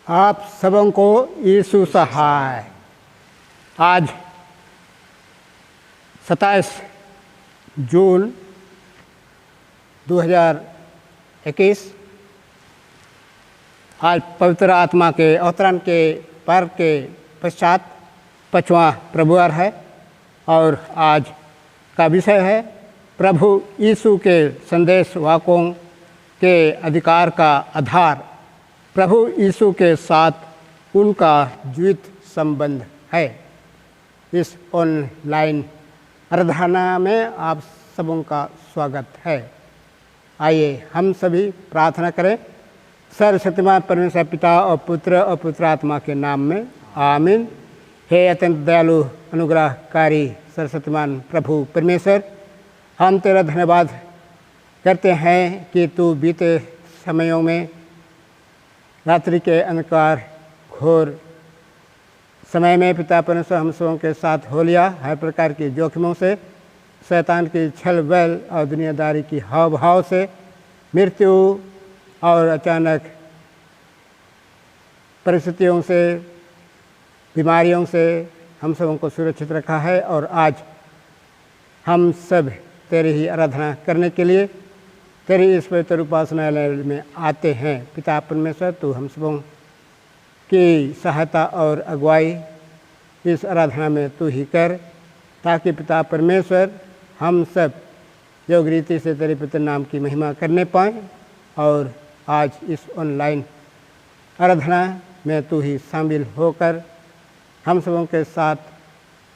आप सबों को यीशु सहाय। आज 27 जून 2021 आज पवित्र आत्मा के अवतरण के पर्व के पश्चात 5वां प्रभुवार है और आज का विषय है प्रभु यीशु के संदेश वाकों के अधिकार का आधार। प्रभु यीशु के साथ उनका जीवित संबंध है। इस ऑनलाइन आराधना में आप सबों का स्वागत है। आइए हम सभी प्रार्थना करें। सर्वशक्तिमान परमेश्वर पिता और पुत्र और पवित्र आत्मा के नाम में आमीन। हे अत्यंत दयालु अनुग्रहकारी सर्वशक्तिमान प्रभु परमेश्वर, हम तेरा धन्यवाद करते हैं कि तू बीते समयों में रात्रि के अंधकार घोर समय में पिता परमेश्वर हम सबों के साथ हो लिया। हर प्रकार की जोखिमों से, शैतान की छल बल और दुनियादारी की हाव भाव से, मृत्यु और अचानक परिस्थितियों से, बीमारियों से हम सबों को सुरक्षित रखा है। और आज हम सब तेरी ही आराधना करने के लिए तेरी इस पवित्र उपासनालय में आते हैं। पिता परमेश्वर, तू हम सबों की सहायता और अगुवाई इस आराधना में तू ही कर, ताकि पिता परमेश्वर हम सब योग्य रीति से तेरे पवित्र नाम की महिमा करने पाएँ। और आज इस ऑनलाइन आराधना में तू ही शामिल होकर हम सबों के साथ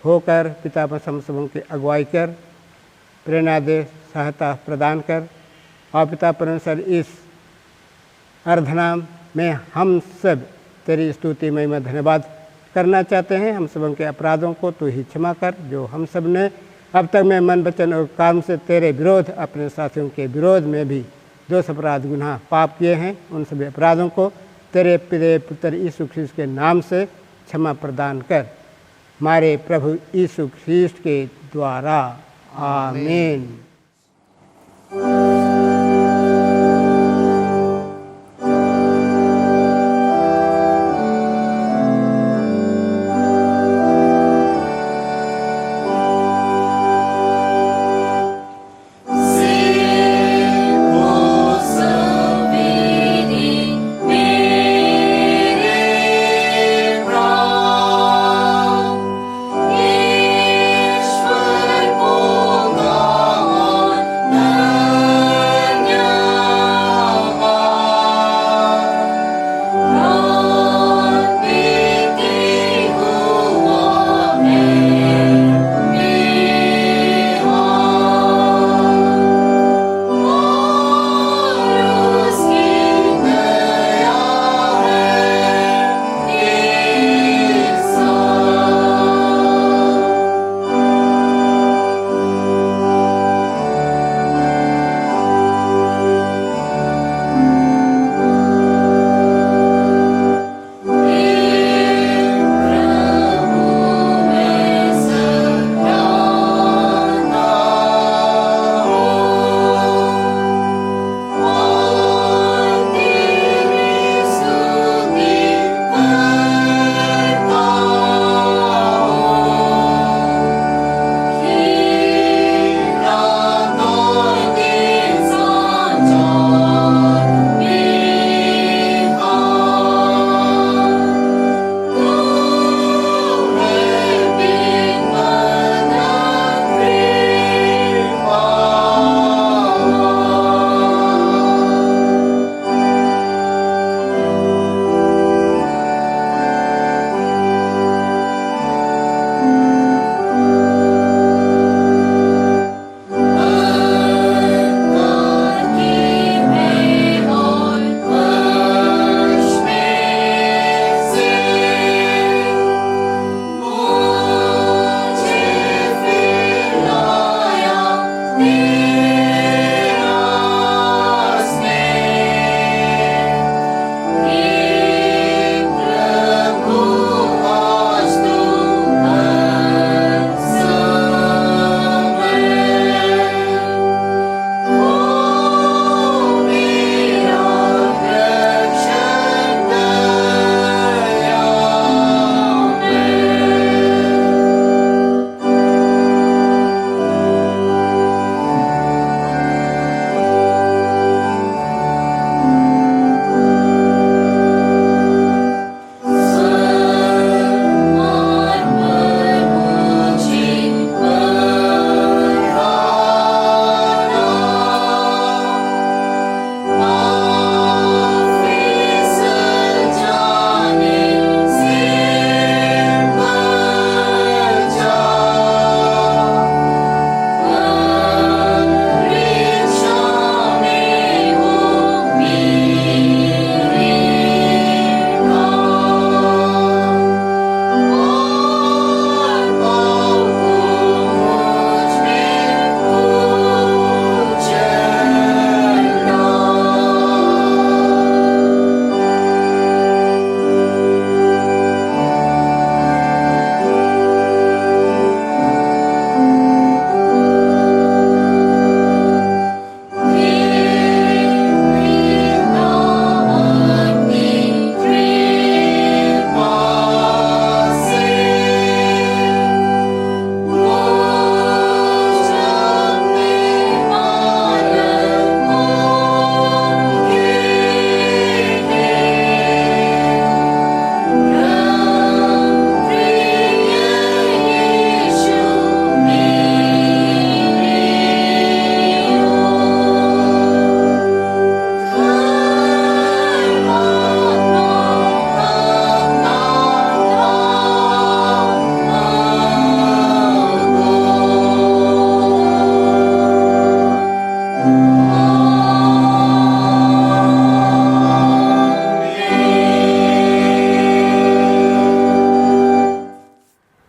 होकर पिता परमेश्वर हम सबों की अगुवाई कर, प्रेरणा दे, सहायता प्रदान कर। और पिता परमेश्वर इस आराधना में हम सब तेरी स्तुति महिमा धन्यवाद करना चाहते हैं। हम सबों के अपराधों को तू ही क्षमा कर, जो हम सब ने अब तक में मन वचन और काम से तेरे विरोध, अपने साथियों के विरोध में भी दोष अपराध गुनाह पाप किए हैं। उन सभी अपराधों को तेरे प्रिय पुत्र यीशु ख्रीस्त के नाम से क्षमा प्रदान कर, हमारे प्रभु यीशु ख्रीस्त के द्वारा आमीन। ईश्वर को गाओ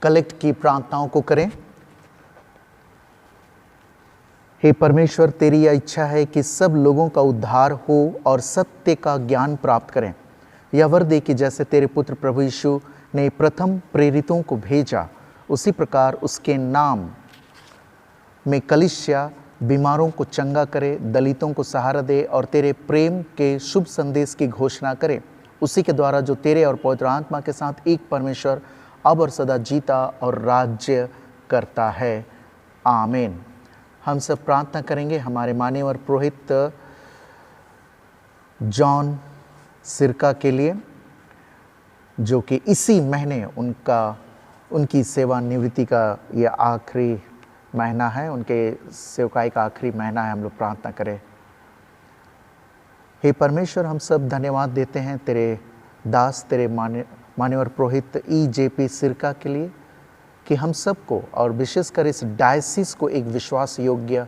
कलेक्ट की प्रार्थनाओं को करें। हे परमेश्वर, तेरी यह इच्छा है कि सब लोगों का उद्धार हो और सत्य का ज्ञान प्राप्त करें। यह वर दे कि जैसे तेरे पुत्र प्रभु यीशु ने प्रथम प्रेरितों को भेजा, उसी प्रकार उसके नाम में कलीसिया बीमारों को चंगा करे, दलितों को सहारा दे और तेरे प्रेम के शुभ संदेश की घोषणा करे। उसी के द्वारा जो तेरे और पवित्र आत्मा के साथ एक परमेश्वर अब और सदा जीता और राज्य करता है। आमीन। हम सब प्रार्थना करेंगे हमारे मान्यवर पुरोहित जॉन सिरका के लिए, जो कि इसी महीने उनकी सेवानिवृत्ति का यह आखिरी महीना है, उनके सेवकाई का आखिरी महीना है। हम लोग प्रार्थना करें। हे परमेश्वर, हम सब धन्यवाद देते हैं तेरे दास, तेरे मान्यवर पुरोहित EJP सिरका के लिए कि हम सबको और विशेषकर इस डायसिस को एक विश्वास योग्य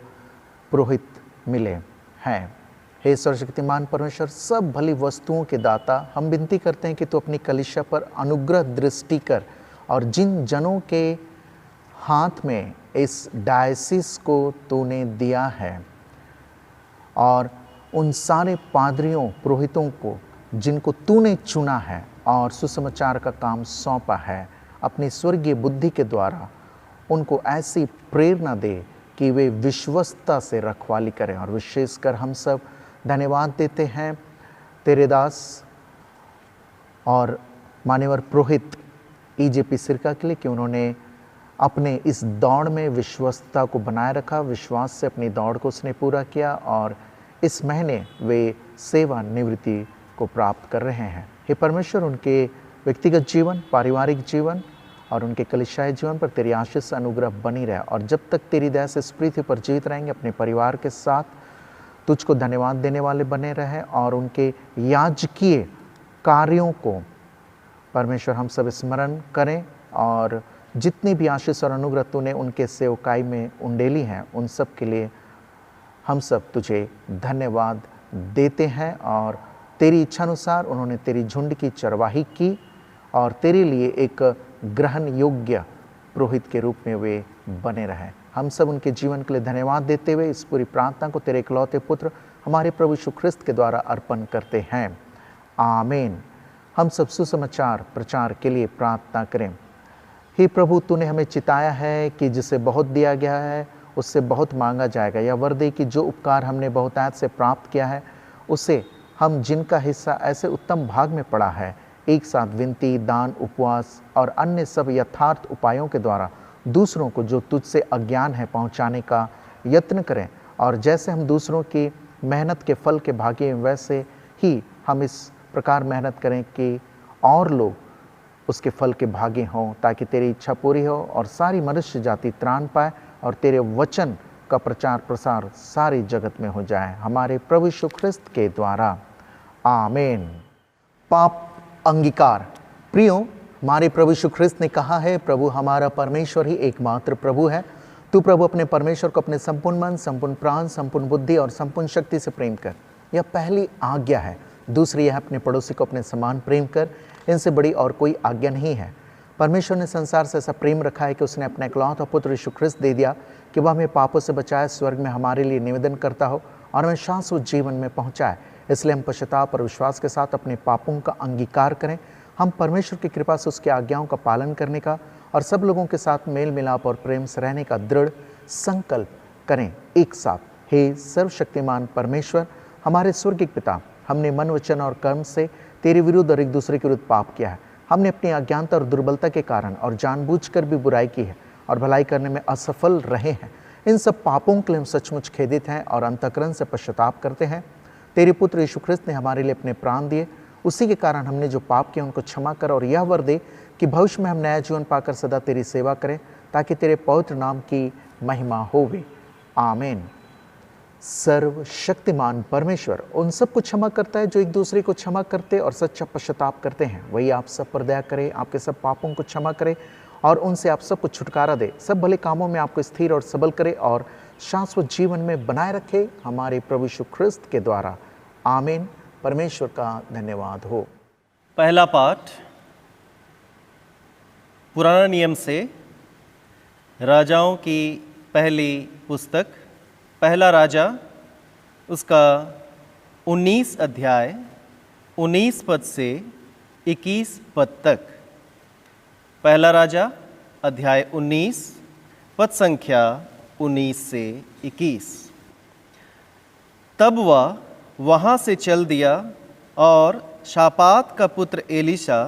पुरोहित मिले हैं। हे सर्वशक्तिमान परमेश्वर, सब भली वस्तुओं के दाता, हम विनती करते हैं कि तू अपनी कलीसिया पर अनुग्रह दृष्टि कर और जिन जनों के हाथ में इस डायसिस को तूने दिया है और उन सारे पादरियों पुरोहितों को जिनको तूने चुना है और सुसमाचार का काम सौंपा है, अपनी स्वर्गीय बुद्धि के द्वारा उनको ऐसी प्रेरणा दे कि वे विश्वस्तता से रखवाली करें। और विशेषकर हम सब धन्यवाद देते हैं तेरे दास और मान्यवर पुरोहित EJP सिरका के लिए कि उन्होंने अपने इस दौड़ में विश्वस्तता को बनाए रखा, विश्वास से अपनी दौड़ को उसने पूरा किया और इस महीने वे सेवानिवृत्ति को प्राप्त कर रहे हैं। हे परमेश्वर, उनके व्यक्तिगत जीवन, पारिवारिक जीवन और उनके कलीसियाई जीवन पर तेरी आशीष अनुग्रह बनी रहे और जब तक तेरी दया से इस पृथ्वी पर जीवित रहेंगे, अपने परिवार के साथ तुझको धन्यवाद देने वाले बने रहे और उनके याजकीय कार्यों को परमेश्वर हम सब स्मरण करें और जितनी भी आशीष और अनुग्रह तूने उनके सेवकाई में उंडेली हैं, उन सब के लिए हम सब तुझे धन्यवाद देते हैं। और तेरी इच्छानुसार उन्होंने तेरी झुंड की चरवाही की और तेरे लिए एक ग्रहण योग्य पुरोहित के रूप में वे बने रहे। हम सब उनके जीवन के लिए धन्यवाद देते हुए इस पूरी प्रार्थना को तेरे इकलौते पुत्र हमारे प्रभु यीशु ख्रिस्त के द्वारा अर्पण करते हैं। आमीन। हम सब सुसमाचार प्रचार के लिए प्रार्थना करें। हे प्रभु, तूने हमें चिताया है कि जिसे बहुत दिया गया है उससे बहुत मांगा जाएगा। यह वर दे कि जो उपकार हमने बहुतायत से प्राप्त किया है उसे हम जिनका हिस्सा ऐसे उत्तम भाग में पड़ा है, एक साथ विनती, दान, उपवास और अन्य सब यथार्थ उपायों के द्वारा दूसरों को जो तुझसे अज्ञान है पहुंचाने का यत्न करें। और जैसे हम दूसरों की मेहनत के फल के भागी हैं, वैसे ही हम इस प्रकार मेहनत करें कि और लोग उसके फल के भागी हों, ताकि तेरी इच्छा पूरी हो और सारी मनुष्य जाति त्राण पाए और तेरे वचन का प्रचार प्रसार सारी जगत में हो जाए, हमारे प्रभु यीशु ख्रिस्त के द्वारा। आमीन। पाप अंगीकार। प्रियो, हमारे प्रभु यीशु ख्रिस्त ने कहा है, प्रभु हमारा परमेश्वर ही एकमात्र प्रभु है। तू प्रभु अपने परमेश्वर को अपने संपूर्ण मन, संपूर्ण प्राण, संपूर्ण बुद्धि और संपूर्ण शक्ति से प्रेम कर। यह पहली आज्ञा है। दूसरी है अपने पड़ोसी को अपने समान प्रेम कर। इनसे बड़ी और कोई आज्ञा नहीं है। परमेश्वर ने संसार से ऐसा प्रेम रखा है कि उसने अपने इकलौता पुत्र यीशु ख्रिस्त दे दिया कि वह हमें पापों से बचाए, स्वर्ग में हमारे लिए निवेदन करता हो और हमें शाश्वत जीवन में पहुंचाए। इसलिए हम पश्चाताप और विश्वास के साथ अपने पापों का अंगीकार करें। हम परमेश्वर की कृपा से उसकी आज्ञाओं का पालन करने का और सब लोगों के साथ मेल मिलाप और प्रेम से रहने का दृढ़ संकल्प करें एक साथ। हे सर्वशक्तिमान परमेश्वर, हमारे स्वर्गीय पिता, हमने मन, वचन और कर्म से तेरे विरुद्ध और एक दूसरे के विरुद्ध पाप किया है। हमने अपनी अज्ञानता और दुर्बलता के कारण और जानबूझकर भी बुराई की है और भलाई करने में असफल रहे हैं। इन सब पापों के लिए हम सचमुच खेदित हैं और अंतःकरण से पश्चाताप करते हैं। तेरे पुत्र यीशु ख्रिस्त ने हमारे लिए अपने प्राण दिए, उसी के कारण हमने जो पाप किए उनको क्षमा कर और यह वर दे कि भविष्य में हम नया जीवन पाकर सदा तेरी सेवा करें, ताकि तेरे पवित्र नाम की महिमा होवे। आमीन। सर्वशक्तिमान परमेश्वर उन सबको क्षमा करता है जो एक दूसरे को क्षमा करते और सच्चा पश्चाताप करते हैं। वही आप सब पर दया करे, आपके सब पापों को क्षमा करे और उनसे आप सबको छुटकारा दे, सब भले कामों में आपको स्थिर और सबल करे और शाश्वत जीवन में बनाए रखे, हमारे प्रभु यीशु ख्रिस्त के द्वारा। आमीन। परमेश्वर का धन्यवाद हो। पहला पाठ। पुराना नियम से राजाओं की पहली पुस्तक, पहला राजा, उसका 19 अध्याय 19 पद से 21 पद तक। पहला राजा अध्याय 19 पद संख्या 19 से 21। तब वह वहाँ से चल दिया और शापात का पुत्र एलीशा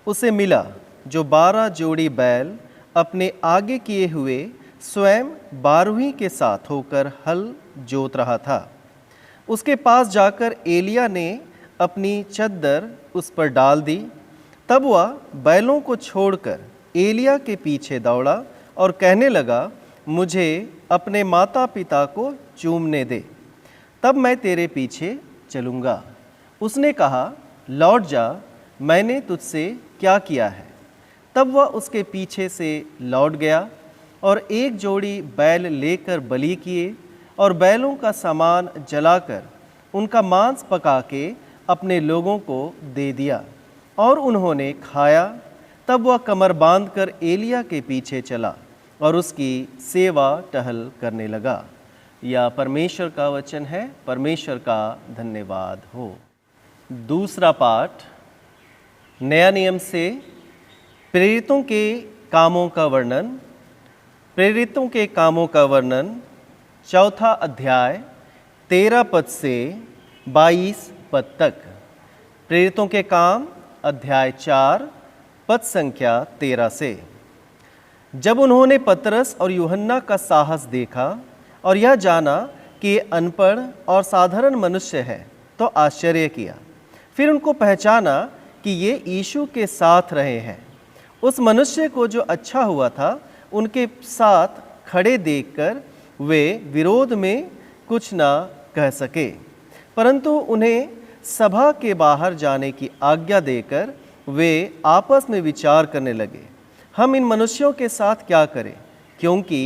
उसे मिला, जो 12 जोड़ी बैल अपने आगे किए हुए स्वयं 12वीं के साथ होकर हल जोत रहा था। उसके पास जाकर एलिया ने अपनी चद्दर उस पर डाल दी। तब वह बैलों को छोड़कर एलिया के पीछे दौड़ा और कहने लगा, मुझे अपने माता पिता को चूमने दे, तब मैं तेरे पीछे चलूँगा। उसने कहा, लौट जा, मैंने तुझसे क्या किया है? तब वह उसके पीछे से लौट गया और एक जोड़ी बैल लेकर बलि किए और बैलों का सामान जलाकर उनका मांस पका के अपने लोगों को दे दिया और उन्होंने खाया। तब वह कमर बांधकर एलिया के पीछे चला और उसकी सेवा टहल करने लगा। यह परमेश्वर का वचन है। परमेश्वर का धन्यवाद हो। दूसरा पाठ, नया नियम से प्रेरितों के कामों का वर्णन। प्रेरितों के कामों का वर्णन, चौथा अध्याय 13 पद से 22 पद तक। प्रेरितों के काम अध्याय 4 पद संख्या 13 से। जब उन्होंने पतरस और यूहन्ना का साहस देखा और यह जाना कि ये अनपढ़ और साधारण मनुष्य है, तो आश्चर्य किया। फिर उनको पहचाना कि ये यीशु के साथ रहे हैं। उस मनुष्य को जो अच्छा हुआ था, उनके साथ खड़े देखकर वे विरोध में कुछ ना कह सके, परंतु उन्हें सभा के बाहर जाने की आज्ञा देकर वे आपस में विचार करने लगे, हम इन मनुष्यों के साथ क्या करें, क्योंकि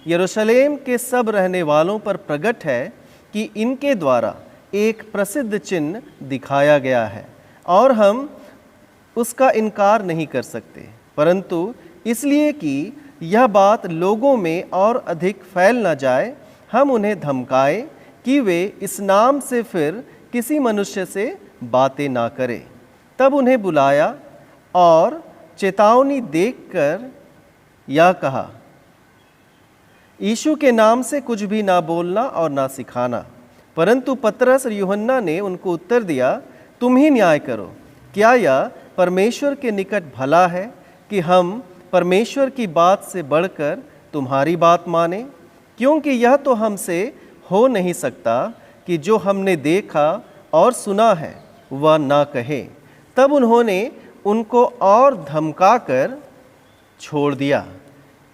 यरूशलेम के सब रहने वालों पर प्रकट है कि इनके द्वारा एक प्रसिद्ध चिन्ह दिखाया गया है और हम उसका इनकार नहीं कर सकते, परंतु इसलिए कि यह बात लोगों में और अधिक फैल न जाए, हम उन्हें धमकाए कि वे इस नाम से फिर किसी मनुष्य से बातें ना करें। तब उन्हें बुलाया और चेतावनी देकर यह कहा, यीशु के नाम से कुछ भी ना बोलना और ना सिखाना। परंतु पतरस और यूहन्ना ने उनको उत्तर दिया, तुम ही न्याय करो, क्या यह परमेश्वर के निकट भला है कि हम परमेश्वर की बात से बढ़कर तुम्हारी बात माने? क्योंकि यह तो हमसे हो नहीं सकता कि जो हमने देखा और सुना है वह ना कहे। तब उन्होंने उनको और धमकाकर छोड़ दिया,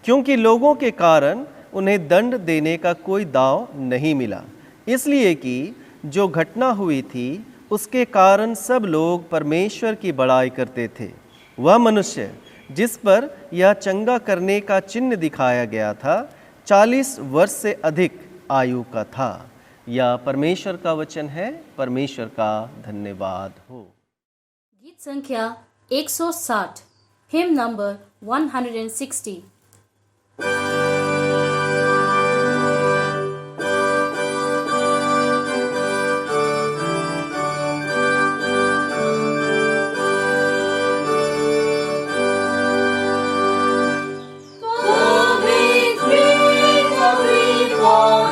क्योंकि लोगों के कारण उन्हें दंड देने का कोई दाव नहीं मिला, इसलिए कि जो घटना हुई थी उसके कारण सब लोग परमेश्वर की बड़ाई करते थे। वह मनुष्य जिस पर यह चंगा करने का चिन्ह दिखाया गया था, 40 वर्ष से अधिक आयु का था। यह परमेश्वर का वचन है। परमेश्वर का धन्यवाद हो। गीत संख्या 160, हिम नंबर 160। Oh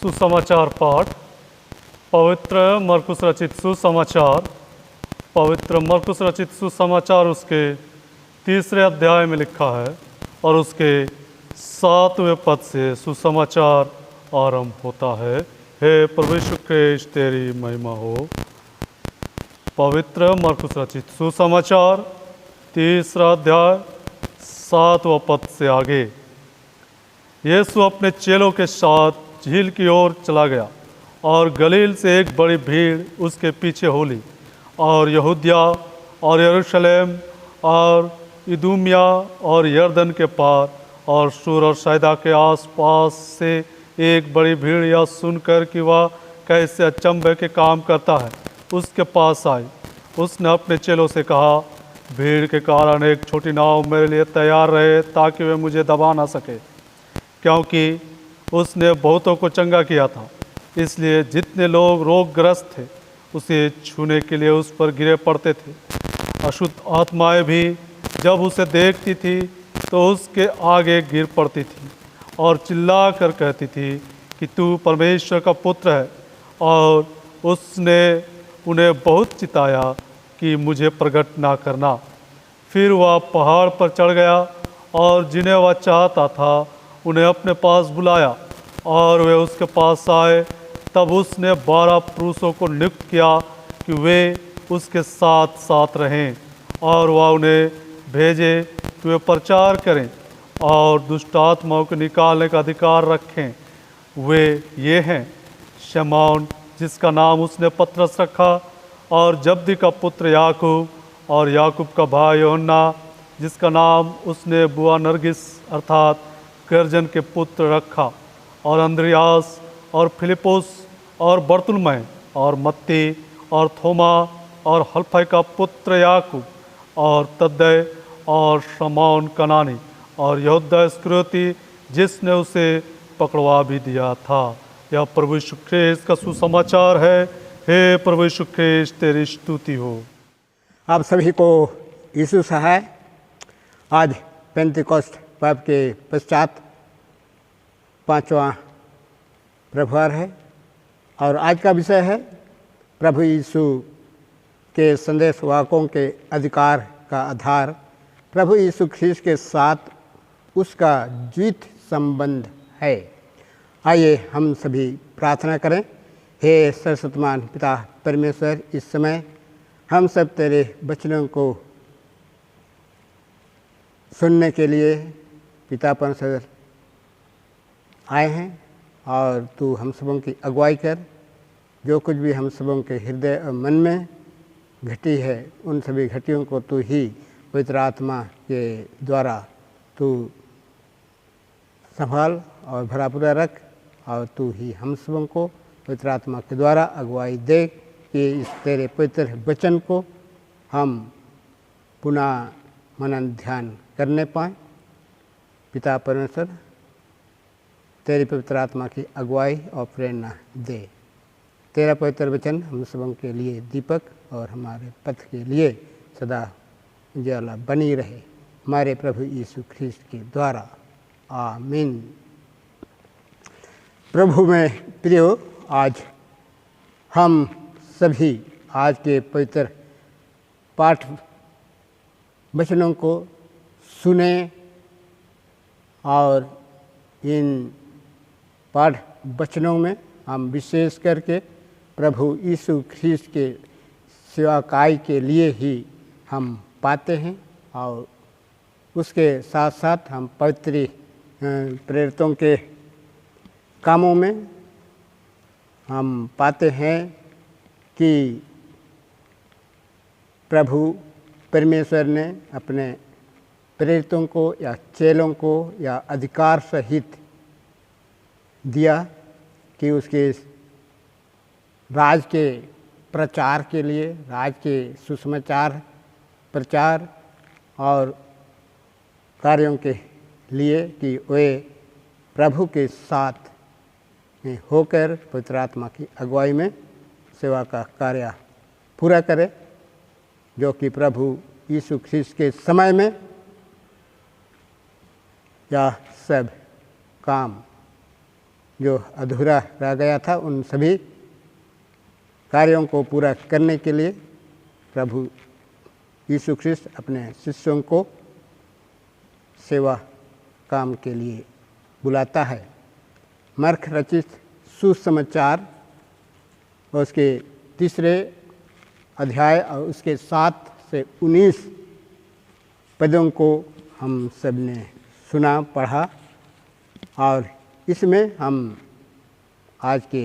सुसमाचार पाठ। पवित्र मरकुस रचित सुसमाचार। पवित्र मरकुस रचित सुसमाचार उसके 3 अध्याय में लिखा है और उसके 7वें पद से सुसमाचार आरंभ होता है। हे प्रभु यीशु ख्रीस्त तेरी महिमा हो। पवित्र मरकुस रचित सुसमाचार 3 अध्याय 7वां पद से आगे। यीशु अपने चेलों के साथ झील की ओर चला गया और गलील से एक बड़ी भीड़ उसके पीछे हो ली और यहूदिया और यरूशलेम और इदुमिया और यरदन के पार और सूर और सैदा के आसपास से एक बड़ी भीड़ यह सुनकर कि वह कैसे अचंभे के काम करता है उसके पास आई। उसने अपने चेलों से कहा, भीड़ के कारण एक छोटी नाव मेरे लिए तैयार रहे ताकि वे मुझे दबा ना सके, क्योंकि उसने बहुतों को चंगा किया था। इसलिए जितने लोग रोगग्रस्त थे उसे छूने के लिए उस पर गिरे पड़ते थे। अशुद्ध आत्माएं भी जब उसे देखती थी तो उसके आगे गिर पड़ती थी और चिल्ला कर कहती थी कि तू परमेश्वर का पुत्र है। और उसने उन्हें बहुत चिताया कि मुझे प्रकट ना करना। फिर वह पहाड़ पर चढ़ गया और जिन्हें वह चाहता था उन्हें अपने पास बुलाया और वे उसके पास आए। तब उसने 12 पुरुषों को नियुक्त किया कि वे उसके साथ साथ रहें और वह उन्हें भेजे कि वे प्रचार करें और दुष्ट आत्माओं को निकालने का अधिकार रखें। वे ये हैं, शमौन जिसका नाम उसने पतरस रखा, और जब्दी का पुत्र याकूब, और याकूब का भाई यूहन्ना जिसका नाम उसने बुआ नरगिस अर्थात गर्जन के पुत्र रखा, और अंद्रियास और फिलिपुस और बर्तुलमै और मत्ती और थोमा और हल्फै का पुत्र याकूब और तद्दै और शमौन कनानी और यहूदा इस्करियोती जिसने उसे पकड़वा भी दिया था। यह प्रभु यीशु ख्रीस्त का सुसमाचार है। हे प्रभु यीशु ख्रीस्त तेरी स्तुति हो। आप सभी को यीशु सहाय। आज पेंतिकोस्त पर्व के पश्चात 5वां प्रभुवार है और आज का विषय है प्रभु यीशु के संदेशवाहकों के अधिकार का आधार, प्रभु यीशु ख्रीस्त के साथ उसका जीवित संबंध है। आइए हम सभी प्रार्थना करें। हे सर्वशक्तिमान पिता परमेश्वर, इस समय हम सब तेरे वचनों को सुनने के लिए पिता परमेश्वर आए हैं और तू हम सबों की अगुवाई कर। जो कुछ भी हम सबों के हृदय और मन में घटी है उन सभी घटियों को तू ही पवित्र आत्मा के द्वारा तू संभाल और भरा पूरा रख, और तू ही हम सबों को पवित्र आत्मा के द्वारा अगुवाई दे कि इस तेरे पवित्र वचन को हम पुनः मनन ध्यान करने पाएँ। पिता परमेश्वर तेरी पवित्र आत्मा की अगुवाई और प्रेरणा दे। तेरा पवित्र वचन हम सबों के लिए दीपक और हमारे पथ के लिए सदा उजाला बनी रहे, हमारे प्रभु यीशु ख्रीस्त के द्वारा, आमीन। प्रभु में प्रियो, आज हम सभी आज के पवित्र पाठ वचनों को सुने और इन पाठ वचनों में हम विशेष करके प्रभु यीशु ख्रीस्त के सेवकाई के लिए ही हम पाते हैं और उसके साथ साथ हम पवित्र प्रेरितों के कामों में हम पाते हैं कि प्रभु परमेश्वर ने अपने प्रेरितों को या चेलों को या अधिकार सहित दिया कि उसके राज के प्रचार के लिए, राज के सुसमाचार प्रचार और कार्यों के लिए कि वे प्रभु के साथ में होकर पवित्र आत्मा की अगुवाई में सेवा का कार्य पूरा करें, जो कि प्रभु यीशु ख्रीस्त के समय में यह सब काम जो अधूरा रह गया था उन सभी कार्यों को पूरा करने के लिए प्रभु यीशु ख्रिस्त अपने शिष्यों को सेवा काम के लिए बुलाता है। मर्क रचित सुसमाचार और उसके 3 अध्याय और उसके 7 से 19 पदों को हम सब ने सुना पढ़ा और इसमें हम आज के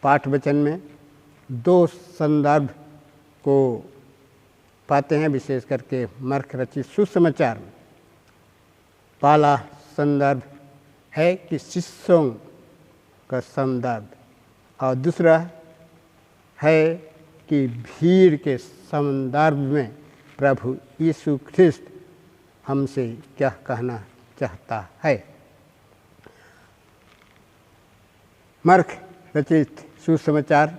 पाठ वचन में 2 संदर्भ को पाते हैं, विशेष करके मर्क रचित सुसमाचार में। पहला संदर्भ है कि शिष्यों का संदर्भ और दूसरा है कि भीड़ के संदर्भ में प्रभु यीशु ख्रिस्त हमसे क्या कहना चाहता है। मर्क रचित सुसमाचार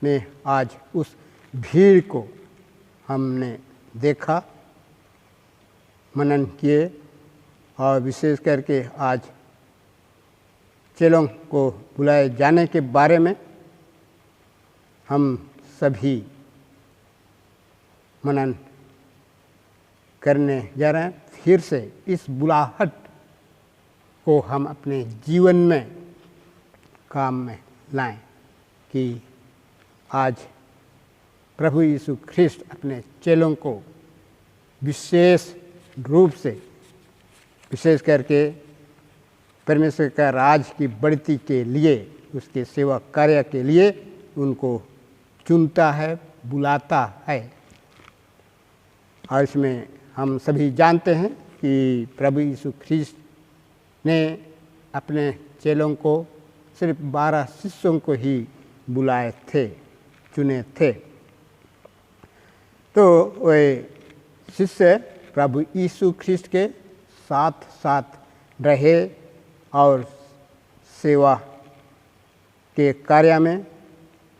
में आज उस भीड़ को हमने देखा, मनन किए और विशेष करके आज चेलों को बुलाए जाने के बारे में हम सभी मनन करने जा रहे हैं। फिर से इस बुलाहट को हम अपने जीवन में काम में लाएं कि आज प्रभु यीशु ख्रिस्त अपने चेलों को विशेष रूप से, विशेष करके परमेश्वर का राज की बढ़ती के लिए, उसके सेवा कार्य के लिए उनको चुनता है, बुलाता है। और इसमें हम सभी जानते हैं कि प्रभु यीशु ख्रिस्त ने अपने चेलों को सिर्फ 12 शिष्यों को ही बुलाए थे, चुने थे। तो वे शिष्य प्रभु यीशु ख्रिस्त के साथ साथ रहे और सेवा के कार्य में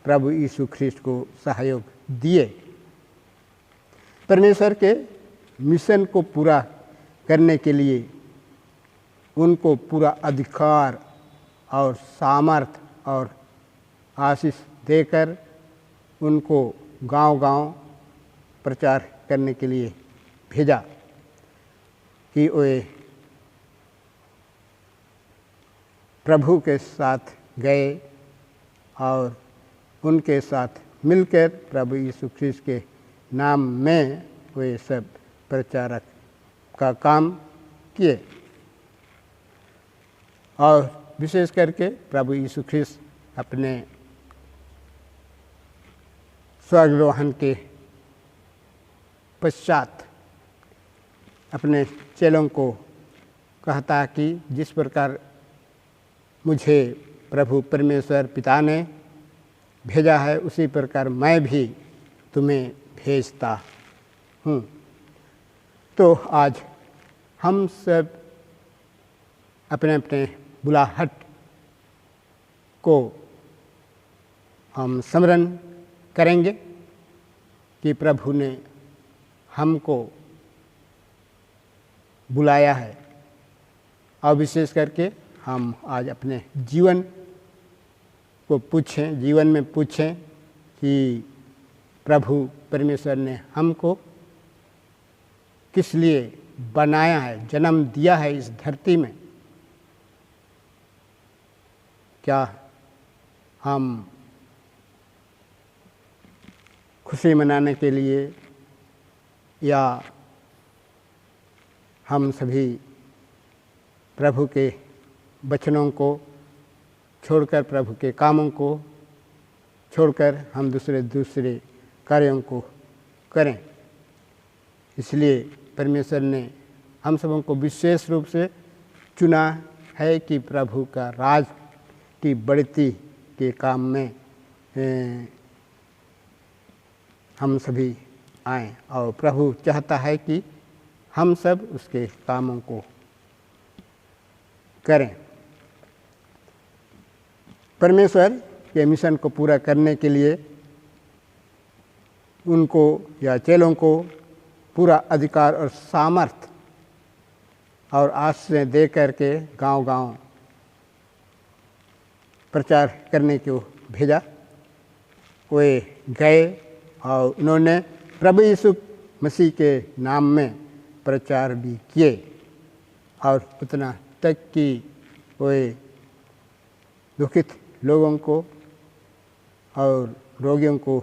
प्रभु यीशु ख्रिस्त को सहयोग दिए। परमेश्वर के मिशन को पूरा करने के लिए उनको पूरा अधिकार और सामर्थ और आशीष देकर उनको गांव-गांव प्रचार करने के लिए भेजा कि वे प्रभु के साथ गए और उनके साथ मिलकर प्रभु यीशु ख्रिस्त के नाम में वे सब प्रचारक का काम किए। और विशेष करके प्रभु यीशु ख्रिस्त अपने स्वर्गारोहण के पश्चात अपने चेलों को कहता कि जिस प्रकार मुझे प्रभु परमेश्वर पिता ने भेजा है उसी प्रकार मैं भी तुम्हें भेजता हूँ। तो आज हम सब अपने अपने बुलाहट को हम स्मरण करेंगे कि प्रभु ने हमको बुलाया है। और विशेष करके हम आज अपने जीवन को पूछें, जीवन में पूछें कि प्रभु परमेश्वर ने हमको किस लिए बनाया है, जन्म दिया है इस धरती में। क्या हम खुशी मनाने के लिए या हम सभी प्रभु के वचनों को छोड़कर, प्रभु के कामों को छोड़कर हम दूसरे कार्यों को करें। इसलिए परमेश्वर ने हम सबों को विशेष रूप से चुना है कि प्रभु का राज की बढ़ती के काम में हम सभी आएँ और प्रभु चाहता है कि हम सब उसके कामों को करें। परमेश्वर के मिशन को पूरा करने के लिए उनको या चेलों को पूरा अधिकार और सामर्थ और आश्रय दे करके गांव-गांव प्रचार करने को भेजा। वे गए और उन्होंने प्रभु यीशु मसीह के नाम में प्रचार भी किए और उतना तक कि वे दुखित लोगों को और रोगियों को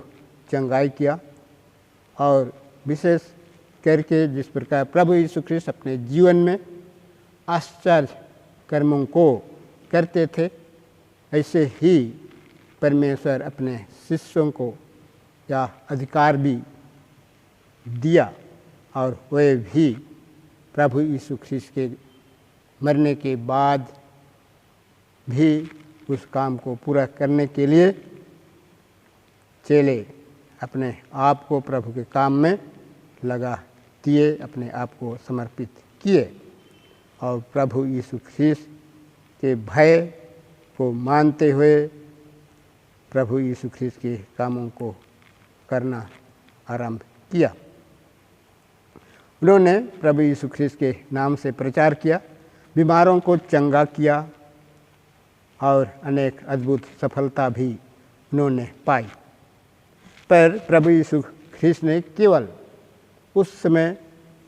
चंगाई किया। और विशेष करके जिस प्रकार प्रभु यीशु ख्रिस्त अपने जीवन में आश्चर्य कर्मों को करते थे, ऐसे ही परमेश्वर अपने शिष्यों को यह अधिकार भी दिया और वे भी प्रभु यीशु ख्रिस्त के मरने के बाद भी उस काम को पूरा करने के लिए चेले अपने आप को प्रभु के काम में लगा दिए, अपने आप को समर्पित किए और प्रभु यीशु ख्रिस्त के भय को मानते हुए प्रभु यीशु ख्रिस्त के कामों को करना आरंभ किया। उन्होंने प्रभु यीशु ख्रिस्त के नाम से प्रचार किया, बीमारों को चंगा किया और अनेक अद्भुत सफलता भी उन्होंने पाई। पर प्रभु यीशु ख्रिस्त ने केवल उस समय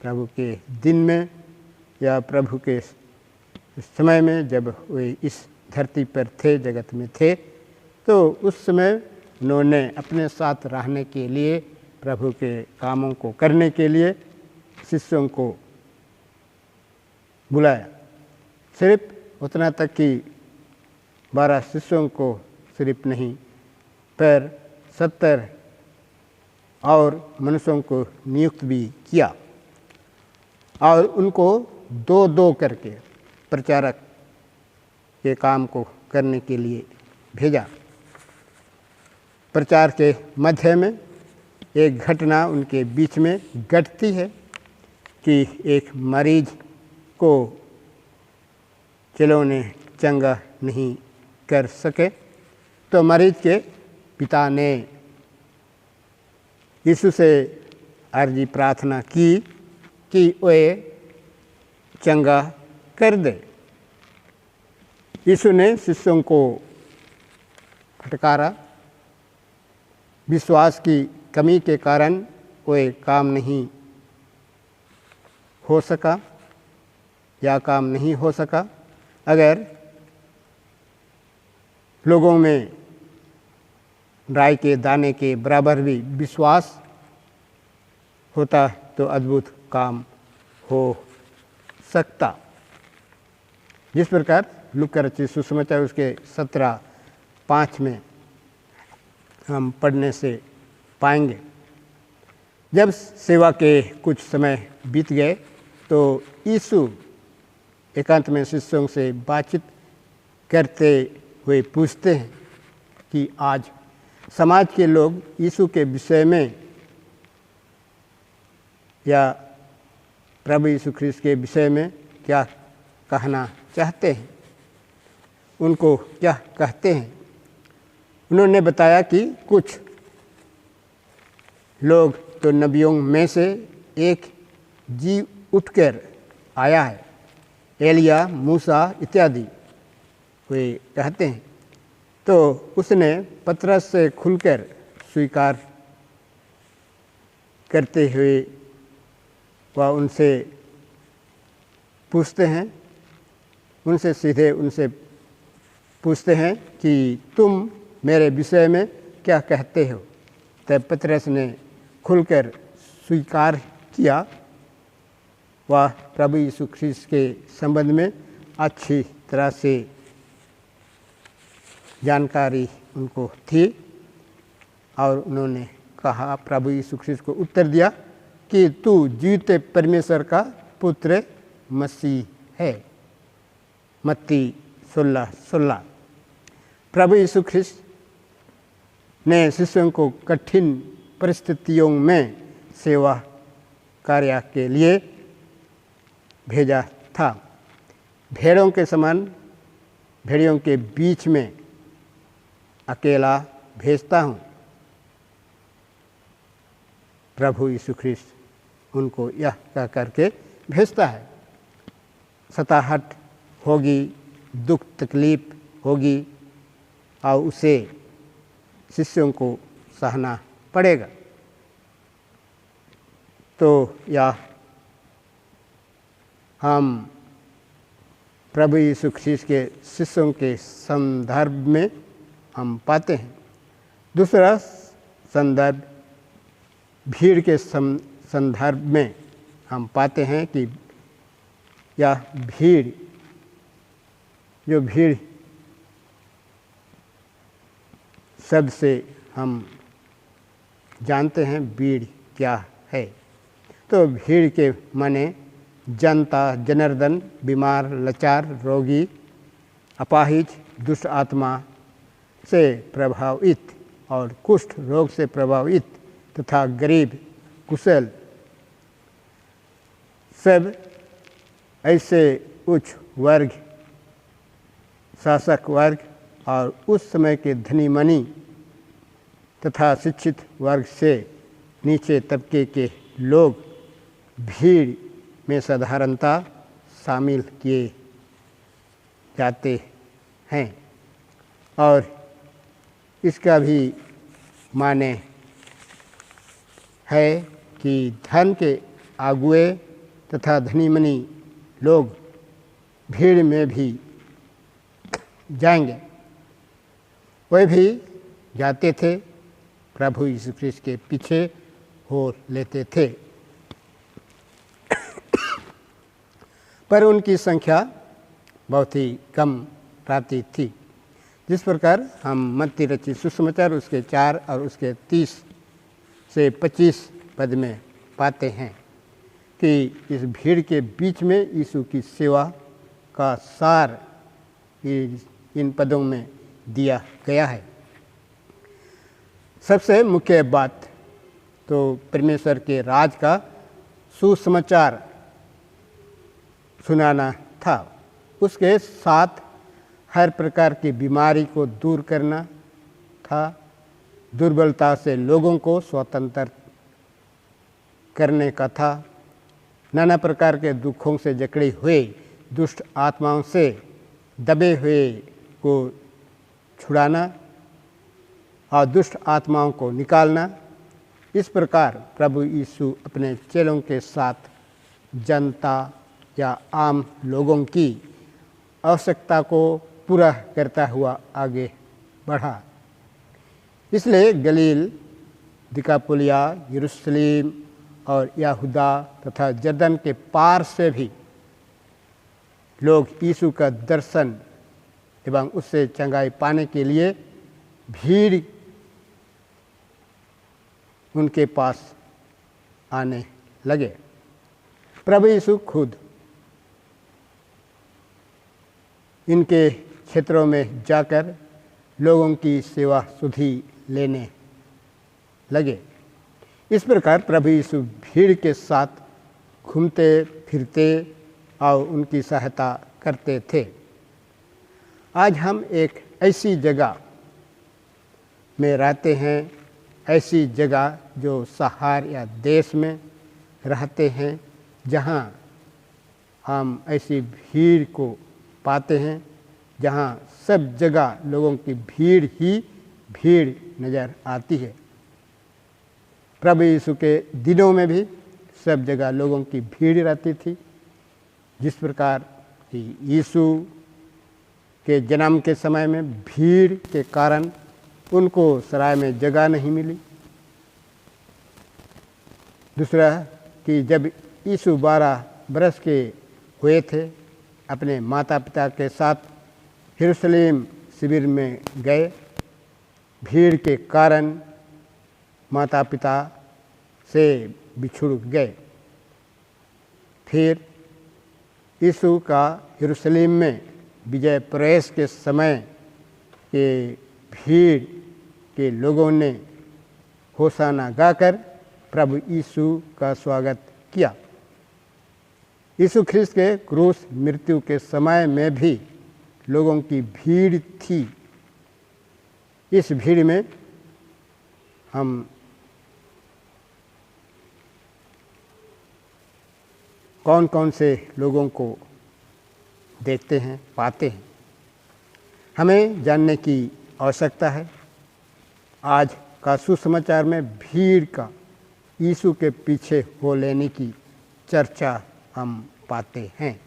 प्रभु के दिन में या प्रभु के समय में जब वे इस धरती पर थे, जगत में थे, तो उस समय उन्होंने अपने साथ रहने के लिए, प्रभु के कामों को करने के लिए शिष्यों को बुलाया। सिर्फ उतना तक कि 12 शिष्यों को सिर्फ नहीं, पर 70 और मनुष्यों को नियुक्त भी किया और उनको 2-2 करके प्रचारक के काम को करने के लिए भेजा। प्रचार के मध्य में एक घटना उनके बीच में घटती है कि एक मरीज को चेलों ने चंगा नहीं कर सके, तो मरीज के पिता ने यीशु से अर्जी प्रार्थना की कि वे चंगा कर दे। यीशु ने शिष्यों को फटकारा। विश्वास की कमी के कारण वे काम नहीं हो सका या काम नहीं हो सका। अगर लोगों में राई के दाने के बराबर भी विश्वास होता तो अद्भुत काम हो सकता। जिस प्रकार लूका रचित सुसमाचार उसके 17:5 में हम पढ़ने से पाएंगे। जब सेवा के कुछ समय बीत गए तो यीशु एकांत में शिष्यों से बातचीत करते हुए पूछते हैं कि आज समाज के लोग यीशु के विषय में या प्रभु यीशु ख्रिस्त के विषय में क्या कहना चाहते हैं, उनको क्या कहते हैं। उन्होंने बताया कि कुछ लोग तो नबियों में से एक जी उठकर आया है, एलिया, मूसा इत्यादि वे कहते हैं। तो उसने पतरस से खुलकर स्वीकार करते हुए वह उनसे पूछते हैं, उनसे सीधे उनसे पूछते हैं कि तुम मेरे विषय में क्या कहते हो। तब पतरस ने खुलकर स्वीकार किया। वह प्रभु यीशु ख्रिस्त के संबंध में अच्छी तरह से जानकारी उनको थी और उन्होंने कहा, प्रभु यीशु ख्रिस्त को उत्तर दिया कि तू जीवित परमेश्वर का पुत्र मसीह है। मत्ती 16:16। प्रभु यीशु ख्रिस्त ने शिष्यों को कठिन परिस्थितियों में सेवा कार्य के लिए भेजा था। भेड़ों के समान भेड़ियों के बीच में अकेला भेजता हूँ। प्रभु यीशु ख्रिस्त उनको यह कह करके भेजता है। सताहट होगी, दुख तकलीफ होगी, और उसे शिष्यों को सहना पड़ेगा। तो यह हम प्रभु यीशु ख्रीस्त के शिष्यों के संदर्भ में हम पाते हैं। दूसरा संदर्भ भीड़ के संदर्भ में हम पाते हैं कि यह भीड़, जो भीड़ शब्द से हम जानते हैं भीड़ क्या है। तो भीड़ के माने जनता, जनार्दन, बीमार, लाचार, रोगी, अपाहिज, दुष्ट आत्मा से प्रभावित और कुष्ठ रोग से प्रभावित तथा गरीब, कुशल, सब ऐसे उच्च वर्ग, शासक वर्ग और उस समय के धनी मनी तथा शिक्षित वर्ग से नीचे तबके के लोग भीड़ में साधारणता शामिल किए जाते हैं। और इसका भी माने है कि धन के आगुए तथा धनी मनी लोग भीड़ में भी जाएंगे। वे भी जाते थे, प्रभु यीशु ख्रीस्त के पीछे हो लेते थे, पर उनकी संख्या बहुत ही कम रहती थी। जिस प्रकार हम मत्ती रचित सुसमाचार उसके 4 और उसके 30 से 25 पद में पाते हैं कि इस भीड़ के बीच में यीशु की सेवा का सार इन पदों में दिया गया है। सबसे मुख्य बात तो परमेश्वर के राज का सुसमाचार सुनाना था। उसके साथ हर प्रकार की बीमारी को दूर करना था, दुर्बलता से लोगों को स्वतंत्र करने का था, नाना प्रकार के दुखों से जकड़े हुए दुष्ट आत्माओं से दबे हुए को छुड़ाना और दुष्ट आत्माओं को निकालना। इस प्रकार प्रभु यीशु अपने चेलों के साथ जनता या आम लोगों की आवश्यकता को पूरा करता हुआ आगे बढ़ा। इसलिए गलील, दिकापुलिया, यरूशलेम और यहूदा तथा जर्दन के पार से भी लोग यीशु का दर्शन एवं उससे चंगाई पाने के लिए भीड़ उनके पास आने लगे। प्रभु यीशु खुद इनके क्षेत्रों में जाकर लोगों की सेवा सुधि लेने लगे। इस प्रकार प्रभु यीशु भीड़ के साथ घूमते फिरते और उनकी सहायता करते थे। आज हम एक ऐसी जगह में रहते हैं, ऐसी जगह जो शहर या देश में रहते हैं, जहाँ हम ऐसी भीड़ को पाते हैं, जहाँ सब जगह लोगों की भीड़ ही भीड़ नज़र आती है। प्रभु यीशु के दिनों में भी सब जगह लोगों की भीड़ रहती थी। जिस प्रकार कि यीशु के जन्म के समय में भीड़ के कारण उनको सराय में जगह नहीं मिली। दूसरा कि जब यीशु 12 बरस के हुए थे, अपने माता पिता के साथ यरूशलेम शिविर में गए। भीड़ के कारण माता पिता से बिछुड़ गए। फिर यीशु का यरूशलेम में विजय प्रवेश के समय के भीड़ के लोगों ने होशाना गाकर प्रभु यीशु का स्वागत किया। यीशु ख्रीस्त के क्रूस मृत्यु के समय में भी लोगों की भीड़ थी। इस भीड़ में हम कौन कौन से लोगों को देखते हैं, पाते हैं। हमें जानने की आवश्यकता है। आज का सुसमाचार में भीड़ का यीशु के पीछे हो लेने की चर्चा हम पाते हैं,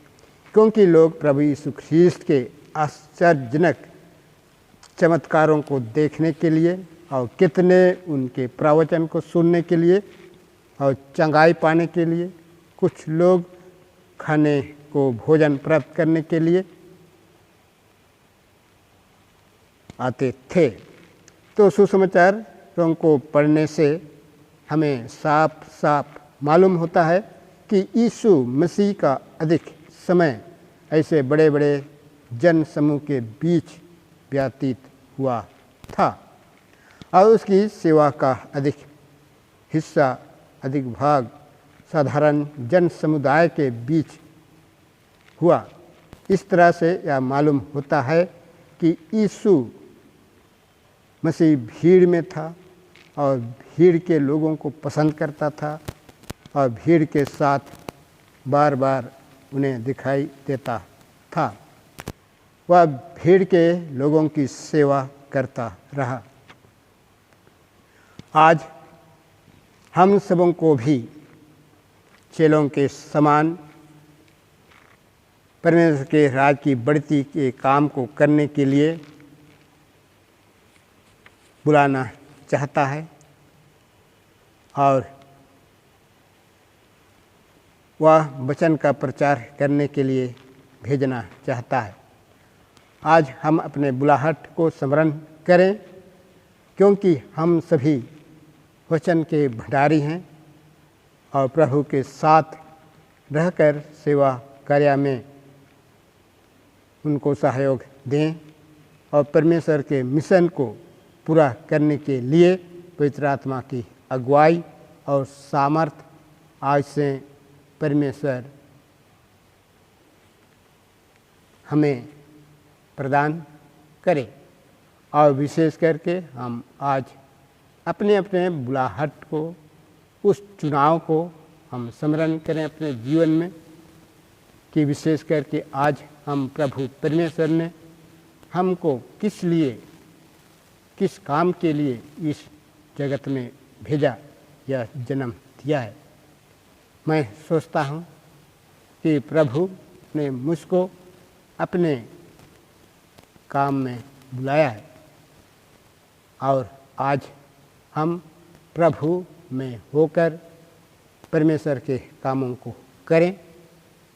क्योंकि लोग प्रभु यीशु ख्रीस्त के आश्चर्यजनक चमत्कारों को देखने के लिए और कितने उनके प्रवचन को सुनने के लिए और चंगाई पाने के लिए, कुछ लोग खाने को भोजन प्राप्त करने के लिए आते थे। तो सुसमाचारों को पढ़ने से हमें साफ साफ मालूम होता है कि यीशु मसीह का अधिक समय ऐसे बड़े बड़े जन समूह के बीच व्यतीत हुआ था और उसकी सेवा का अधिक हिस्सा, अधिक भाग साधारण जन समुदाय के बीच हुआ। इस तरह से यह मालूम होता है कि यीशु मसीह भीड़ में था और भीड़ के लोगों को पसंद करता था और भीड़ के साथ बार बार उन्हें दिखाई देता था। वह भीड़ के लोगों की सेवा करता रहा। आज हम सबों को भी चेलों के समान परमेश्वर के राज की बढ़ती के काम को करने के लिए बुलाना चाहता है और वह वचन का प्रचार करने के लिए भेजना चाहता है। आज हम अपने बुलाहट को स्मरण करें, क्योंकि हम सभी वचन के भंडारी हैं और प्रभु के साथ रहकर सेवा कार्य में उनको सहयोग दें और परमेश्वर के मिशन को पूरा करने के लिए पवित्र आत्मा की अगुवाई और सामर्थ आज से परमेश्वर हमें प्रदान करे। और विशेष करके हम आज अपने अपने बुलाहट को, उस चुनाव को हम स्मरण करें अपने जीवन में कि विशेष करके आज हम प्रभु परमेश्वर ने हमको किस लिए, किस काम के लिए इस जगत में भेजा या जन्म दिया है। मैं सोचता हूँ कि प्रभु ने मुझको अपने काम में बुलाया है और आज हम प्रभु में होकर परमेश्वर के कामों को करें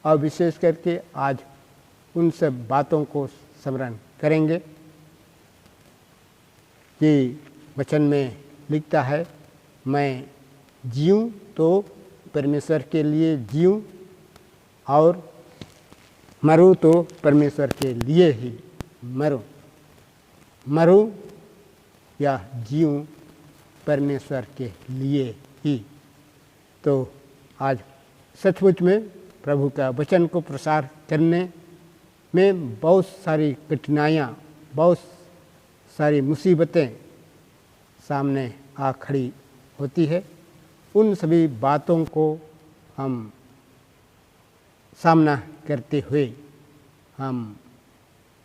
और विशेष करके आज उन सब बातों को स्मरण करेंगे कि वचन में लिखता है, मैं जीऊँ तो परमेश्वर के लिए जीऊँ और मरूँ तो परमेश्वर के लिए ही मरूँ या जीऊँ परमेश्वर के लिए ही। तो आज सचमुच में प्रभु का वचन को प्रसार करने में बहुत सारी कठिनाइयाँ, बहुत सारी मुसीबतें सामने आ खड़ी होती है। उन सभी बातों को हम सामना करते हुए हम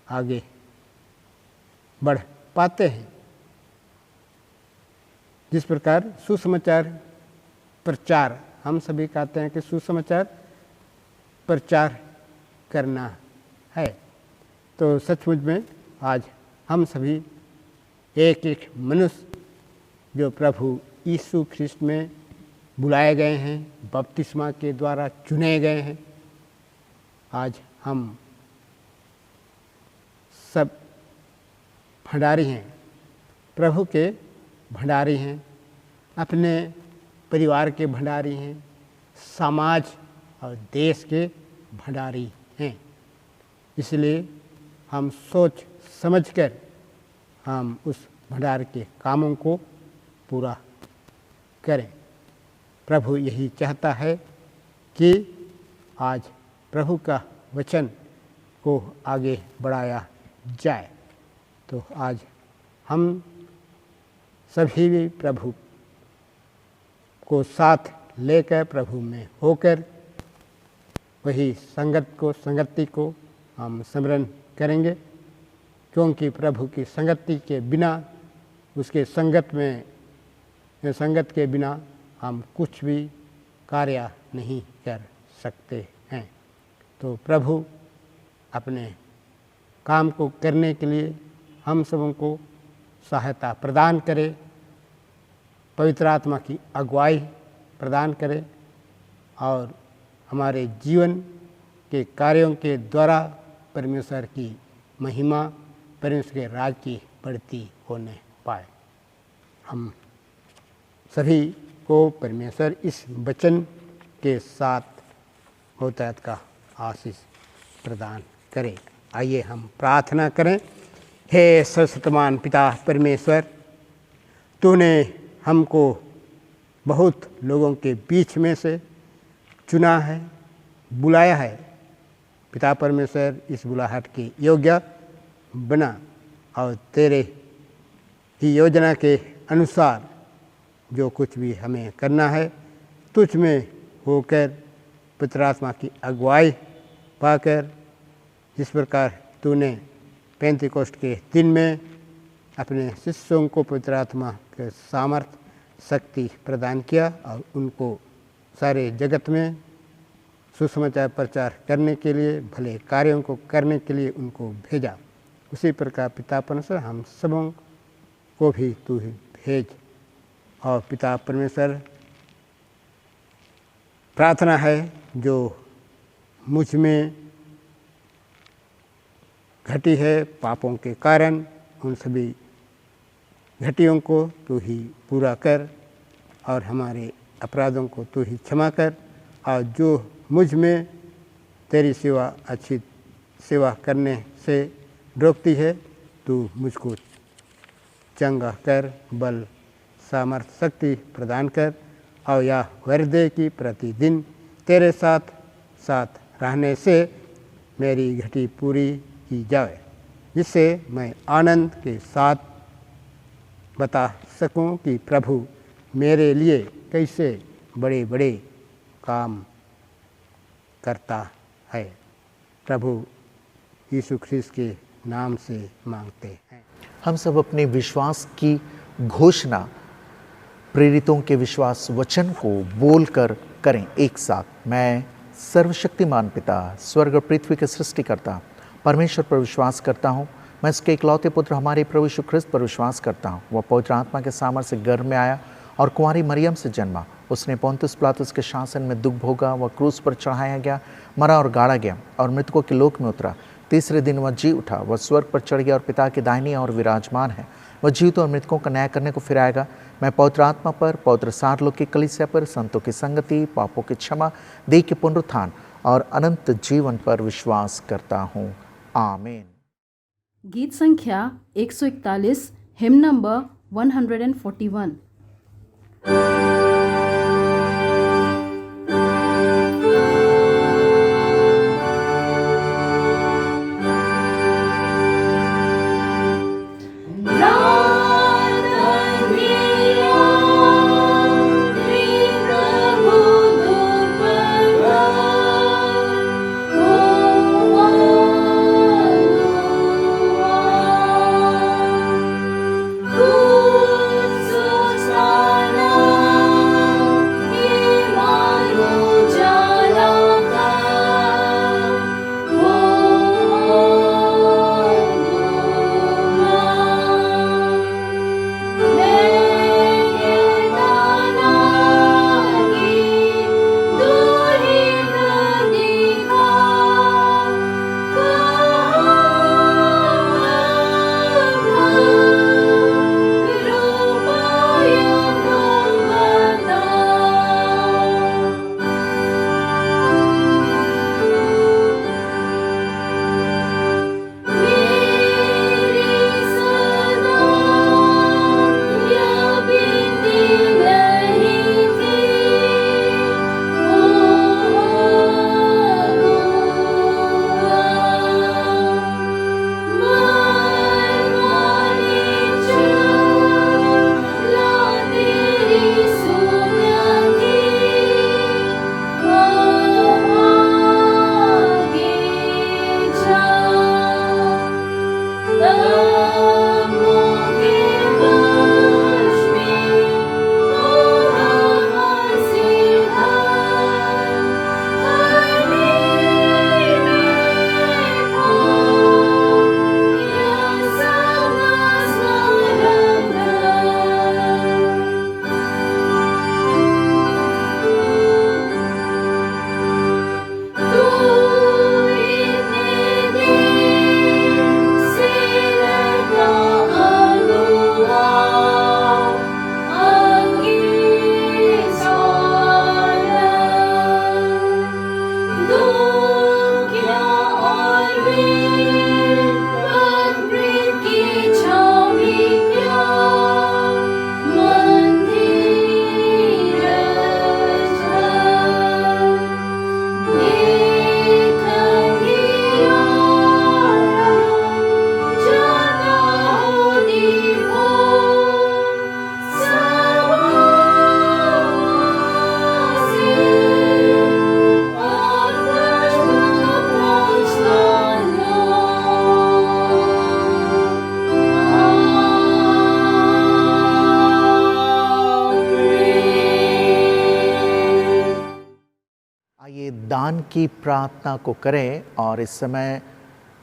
आगे बढ़ पाते हैं। जिस प्रकार सुसमाचार प्रचार, हम सभी कहते हैं कि सुसमाचार प्रचार करना है, तो सचमुच में आज हम सभी एक एक मनुष्य जो प्रभु यीशु ख्रीस्त में बुलाए गए हैं, बपतिस्मा के द्वारा चुने गए हैं, आज हम सब भंडारी हैं, प्रभु के भंडारी हैं, अपने परिवार के भंडारी हैं, समाज और देश के भंडारी हैं। इसलिए हम सोच समझकर हम उस भंडार के कामों को पूरा करें। प्रभु यही चाहता है कि आज प्रभु का वचन को आगे बढ़ाया जाए। तो आज हम सभी भी प्रभु को साथ लेकर, प्रभु में होकर वही संगति को हम स्मरण करेंगे क्योंकि प्रभु की संगति के बिना, उसके संगत के बिना हम कुछ भी कार्य नहीं कर सकते हैं। तो प्रभु अपने काम को करने के लिए हम सबों को सहायता प्रदान करे, पवित्र आत्मा की अगुवाई प्रदान करे और हमारे जीवन के कार्यों के द्वारा परमेश्वर की महिमा, परमेश्वर के राज की बढ़ती होने पाए। हम सभी को परमेश्वर इस वचन के साथ बहुतायत का आशीष प्रदान करे। आइए हम प्रार्थना करें। हे सर्वशक्तिमान पिता परमेश्वर, तूने हमको बहुत लोगों के बीच में से चुना है, बुलाया है। पिता परमेश्वर, इस बुलाहट के योग्य बना और तेरे ही योजना के अनुसार जो कुछ भी हमें करना है, तुझ में होकर पवित्र आत्मा की अगुवाई पाकर, जिस प्रकार तूने पेंतीकोस्ट के दिन में अपने शिष्यों को पवित्र आत्मा के सामर्थ शक्ति प्रदान किया और उनको सारे जगत में सुसमाचार प्रचार करने के लिए, भले कार्यों को करने के लिए उनको भेजा, उसी प्रकार पिता परमेश्वर हम सबों को भी तू ही भेज। और पिता परमेश्वर, प्रार्थना है जो मुझ में घटी है पापों के कारण, उन सभी घटियों को तू ही पूरा कर और हमारे अपराधों को तू ही क्षमा कर, और जो मुझ में तेरी सेवा, अच्छी सेवा करने से रोकती है, तू मुझको चंगा कर, बल, सामर्थ, शक्ति प्रदान कर, और यह हृदय की प्रतिदिन तेरे साथ साथ रहने से मेरी घटी पूरी की जाए, जिससे मैं आनंद के साथ बता सकूं कि प्रभु मेरे लिए कैसे बड़े बड़े काम करता है। प्रभु यीशु ख्रिस्त के नाम से मांगते हैं। हम सब अपने विश्वास की घोषणा प्रेरितों के विश्वास वचन को बोलकर करें एक साथ। मैं सर्वशक्तिमान पिता, स्वर्ग और पृथ्वी के सृष्टिकर्ता परमेश्वर पर विश्वास करता हूँ। मैं इसके इकलौते पुत्र हमारे प्रभु यीशु ख्रिस्त पर विश्वास करता हूँ। वह पवित्र आत्मा के सामर्थ्य से गर्भ में आया और कुंवारी मरियम से जन्मा। उसने पोंतुस पिलातुस के शासन में दुख भोगा, वह क्रूस पर चढ़ाया गया, मरा और गाड़ा गया और मृतकों के लोक में उतरा। तीसरे दिन वह जी उठा, वह स्वर्ग पर चढ़ गया और पिता की दाहिनी ओर विराजमान है। वह जीवितों और मृतकों का न्याय करने को फिर आएगा। मैं पवित्र आत्मा पर, पवित्र सार्वलोक की कलीसिया पर, संतों की संगति, पापों की क्षमा, देह के पुनरुत्थान और अनंत जीवन पर विश्वास करता हूँ। आमीन। गीत संख्या 141, हिम नंबर 141। Susana आइए दान की प्रार्थना को करें और इस समय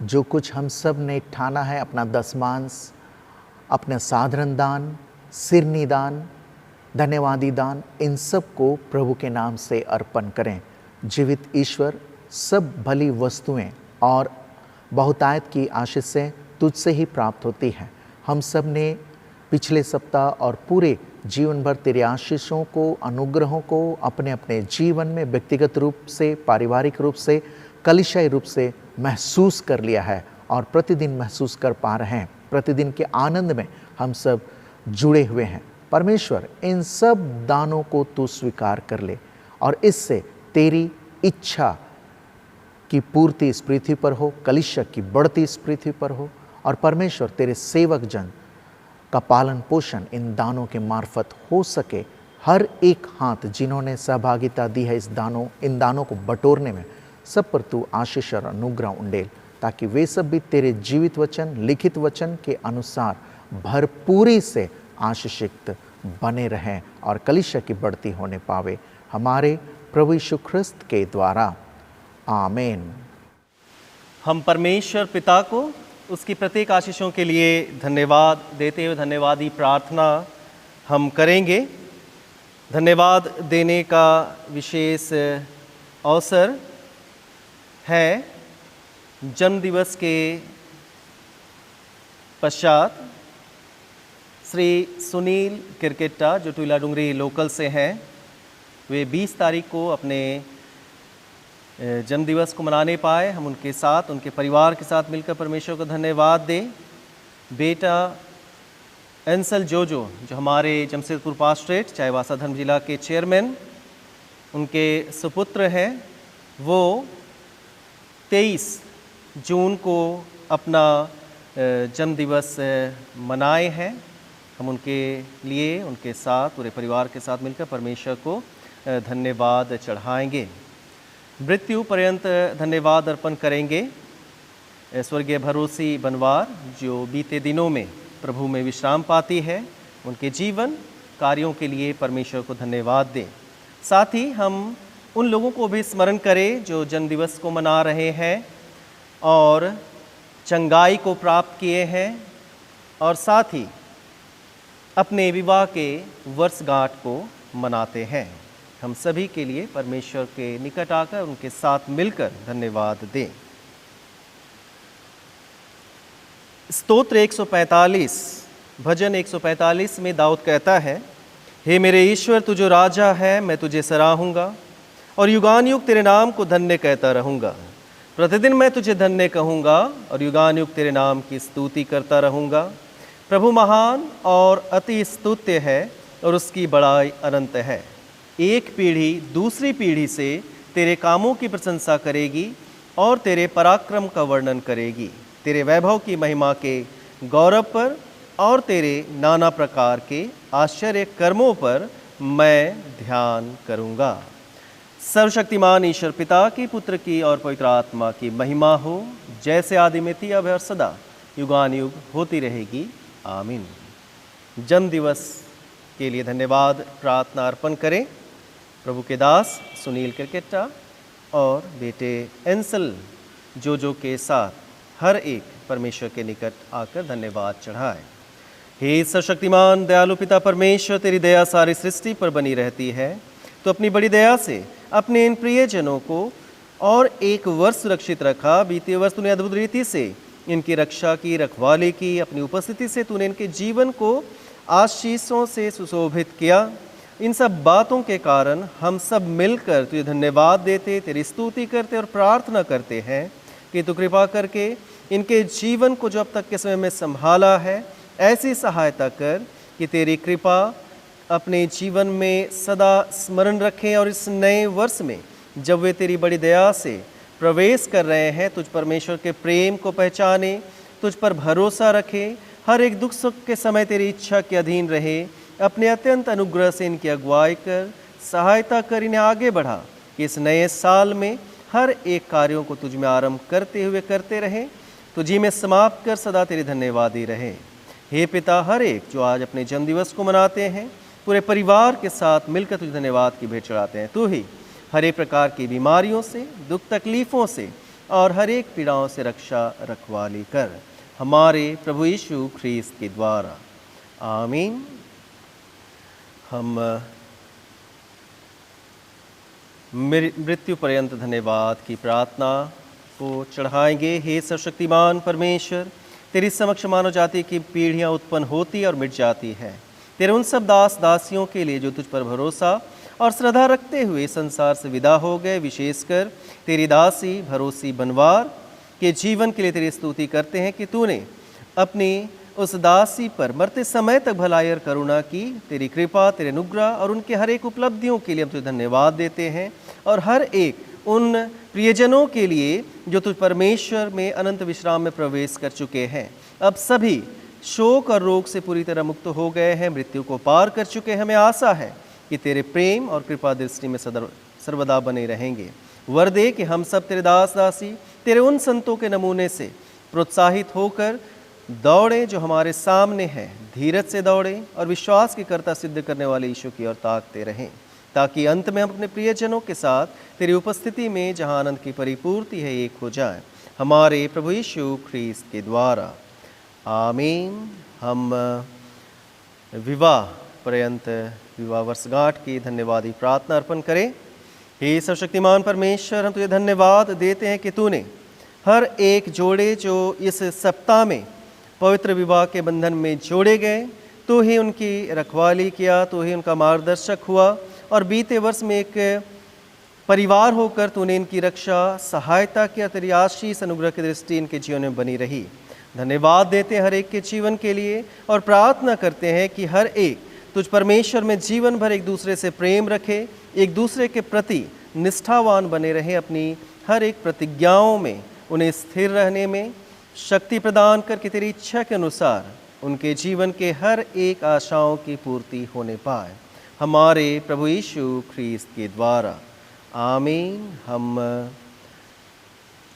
जो कुछ हम सब ने ठाना है, अपना दशमांश, अपना साधारण दान, सिरनी दान, धन्यवादी दान, इन सब को प्रभु के नाम से अर्पण करें। जीवित ईश्वर, सब भली वस्तुएं और बहुतायत की आशीषें तुझसे ही प्राप्त होती हैं। हम सब ने पिछले सप्ताह और पूरे जीवन भर तेरे आशीषों को, अनुग्रहों को अपने अपने जीवन में व्यक्तिगत रूप से, पारिवारिक रूप से, कलीसियाई रूप से महसूस कर लिया है और प्रतिदिन महसूस कर पा रहे हैं। प्रतिदिन के आनंद में हम सब जुड़े हुए हैं। परमेश्वर, इन सब दानों को तू स्वीकार कर ले और इससे तेरी इच्छा की पूर्ति इस पृथ्वी पर हो, कलीसिया की बढ़ती इस पृथ्वी पर हो और परमेश्वर तेरे सेवक जन का पालन पोषण इन दानों के मार्फत हो सके। हर एक हाथ जिन्होंने सहभागिता दी है इन दानों को बटोरने में, सब पर तू आशीष और अनुग्रह उंडेल, ताकि वे सब भी तेरे जीवित वचन, लिखित वचन के अनुसार भरपूरी से आशीषित बने रहें और कलीसिया की बढ़ती होने पावे, हमारे प्रभु यीशु ख्रिस्त के द्वारा, आमीन। हम परमेश्वर पिता को उसकी प्रत्येक आशीषों के लिए धन्यवाद देते हुए धन्यवादी प्रार्थना हम करेंगे। धन्यवाद देने का विशेष अवसर है जन्मदिवस के पश्चात श्री सुनील किरकेट्टा, जो टुला डुंगरी लोकल से हैं, वे 20 तारीख को अपने जन्मदिवस को मनाने पाए। हम उनके साथ, उनके परिवार के साथ मिलकर परमेश्वर को धन्यवाद दें। बेटा एंसल जोजो, जो हमारे जमशेदपुर पास्ट्रेट चाईबासा धर्म जिला के चेयरमैन, उनके सुपुत्र हैं, वो 23 जून को अपना जन्मदिवस मनाए हैं। हम उनके लिए, उनके साथ, पूरे परिवार के साथ मिलकर परमेश्वर को धन्यवाद चढ़ाएंगे। मृत्यु पर्यंत धन्यवाद अर्पण करेंगे स्वर्गीय भरोसी बनवार, जो बीते दिनों में प्रभु में विश्राम पाती है। उनके जीवन कार्यों के लिए परमेश्वर को धन्यवाद दें। साथ ही हम उन लोगों को भी स्मरण करें जो जन्मदिवस को मना रहे हैं और चंगाई को प्राप्त किए हैं और साथ ही अपने विवाह के वर्षगांठ को मनाते हैं। हम सभी के लिए परमेश्वर के निकट आकर उनके साथ मिलकर धन्यवाद दें। स्तोत्र 145, भजन 145 में दाऊद कहता है, हे मेरे ईश्वर, तू जो राजा है, मैं तुझे सराहूंगा और युगानुयुग तेरे नाम को धन्य कहता रहूंगा। प्रतिदिन मैं तुझे धन्य कहूंगा और युगानुयुग तेरे नाम की स्तुति करता रहूंगा। प्रभु महान और अति स्तुत्य है और उसकी बड़ाई अनंत है। एक पीढ़ी दूसरी पीढ़ी से तेरे कामों की प्रशंसा करेगी और तेरे पराक्रम का वर्णन करेगी, तेरे वैभव की महिमा के गौरव पर और तेरे नाना प्रकार के आश्चर्य कर्मों पर मैं ध्यान करूँगा। सर्वशक्तिमान ईश्वर पिता की, पुत्र की और पवित्र आत्मा की महिमा हो, जैसे आदि में थी, अब है और सदा युगानुयुग होती रहेगी, आमीन। जन्मदिवस के लिए धन्यवाद प्रार्थना अर्पण करें प्रभु के दास सुनील किरकेट्टा और बेटे एंसल जोजो के साथ हर एक परमेश्वर के निकट आकर धन्यवाद चढ़ाए। हे सर्वशक्तिमान दयालु पिता परमेश्वर, तेरी दया सारी सृष्टि पर बनी रहती है। तो अपनी बड़ी दया से अपने इन प्रियजनों को और एक वर्ष सुरक्षित रखा। बीते वर्ष तूने अद्भुत रीति से इनकी रक्षा की, रखवाली की। अपनी उपस्थिति से तूने इनके जीवन को आशीषों से सुशोभित किया। इन सब बातों के कारण हम सब मिलकर तुझे धन्यवाद देते, तेरी स्तुति करते और प्रार्थना करते हैं कि तू कृपा करके इनके जीवन को जो अब तक के समय में संभाला है, ऐसी सहायता कर कि तेरी कृपा अपने जीवन में सदा स्मरण रखें और इस नए वर्ष में जब वे तेरी बड़ी दया से प्रवेश कर रहे हैं, तुझ परमेश्वर के प्रेम को पहचाने, तुझ पर भरोसा रखें, हर एक दुख सुख के समय तेरी इच्छा के अधीन रहे। अपने अत्यंत अनुग्रह से इनकी अगुवाई कर, सहायता कर, इन्हें आगे बढ़ा कि इस नए साल में हर एक कार्यों को तुझ में आरंभ करते हुए करते रहें, तुझी में समाप्त कर सदा तेरी धन्यवादी रहे। हे पिता, हर एक जो आज अपने जन्मदिवस को मनाते हैं, पूरे परिवार के साथ मिलकर तुझे धन्यवाद की भेंट चढ़ाते हैं। तू ही हर एक प्रकार की बीमारियों से, दुख तकलीफ़ों से और हर एक पीड़ाओं से रक्षा रखवाली कर, हमारे प्रभु यीशु ख्रीस्त के द्वारा। आमीन। हम मृत्यु पर्यंत धन्यवाद की प्रार्थना को चढ़ाएंगे। हे सर्वशक्तिमान परमेश्वर, तेरी समक्ष मानव जाति की पीढ़ियां उत्पन्न होती और मिट जाती है। तेरे उन सब दास दासियों के लिए जो तुझ पर भरोसा और श्रद्धा रखते हुए संसार से विदा हो गए, विशेषकर तेरी दासी भरोसी बनवार के जीवन के लिए तेरी स्तुति करते हैं कि तूने अपनी उस दासी पर मरते समय तक भलाई और करुणा की। तेरी कृपा, तेरे अनुग्रह और उनके हर एक उपलब्धियों के लिए हम तुझे धन्यवाद देते हैं, और हर एक उन प्रियजनों के लिए जो तुझ परमेश्वर में अनंत विश्राम में प्रवेश कर चुके हैं, अब सभी शोक और रोग से पूरी तरह मुक्त हो गए हैं, मृत्यु को पार कर चुके हैं। हमें आशा है कि तेरे प्रेम और कृपा दृष्टि में सर्वदा बने रहेंगे। वर दे कि हम सब तेरे दास दासी तेरे उन संतों के नमूने से प्रोत्साहित होकर दौड़े जो हमारे सामने हैं, धीरज से दौड़े और विश्वास की कर्ता सिद्ध करने वाले यीशु की ओर ताकते रहें, ताकि अंत में हम अपने प्रियजनों के साथ तेरी उपस्थिति में जहां आनंद की परिपूर्ति है एक हो जाएं, हमारे प्रभु यीशु ख्रीस्त के द्वारा। आमीन। हम विवाह पर्यंत विवाह वर्षगांठ की धन्यवादी प्रार्थना अर्पण करें। हे सर्वशक्तिमान परमेश्वर, हम तुझे धन्यवाद देते हैं कि तूने हर एक जोड़े जो इस सप्ताह में पवित्र विवाह के बंधन में जोड़े गए, तो ही उनकी रखवाली किया, तो ही उनका मार्गदर्शक हुआ, और बीते वर्ष में एक परिवार होकर तूने इनकी रक्षा सहायता किया। तेरी आशीष अनुग्रह की दृष्टि इनके जीवन में बनी रही। धन्यवाद देते हैं हर एक के जीवन के लिए, और प्रार्थना करते हैं कि हर एक तुझ परमेश्वर में जीवन भर एक दूसरे से प्रेम रखे, एक दूसरे के प्रति निष्ठावान बने रहे, अपनी हर एक प्रतिज्ञाओं में उन्हें स्थिर रहने में शक्ति प्रदान करके तेरी इच्छा के अनुसार उनके जीवन के हर एक आशाओं की पूर्ति होने पाए, हमारे प्रभु यीशु ख्रीस्त के द्वारा। आमीन। हम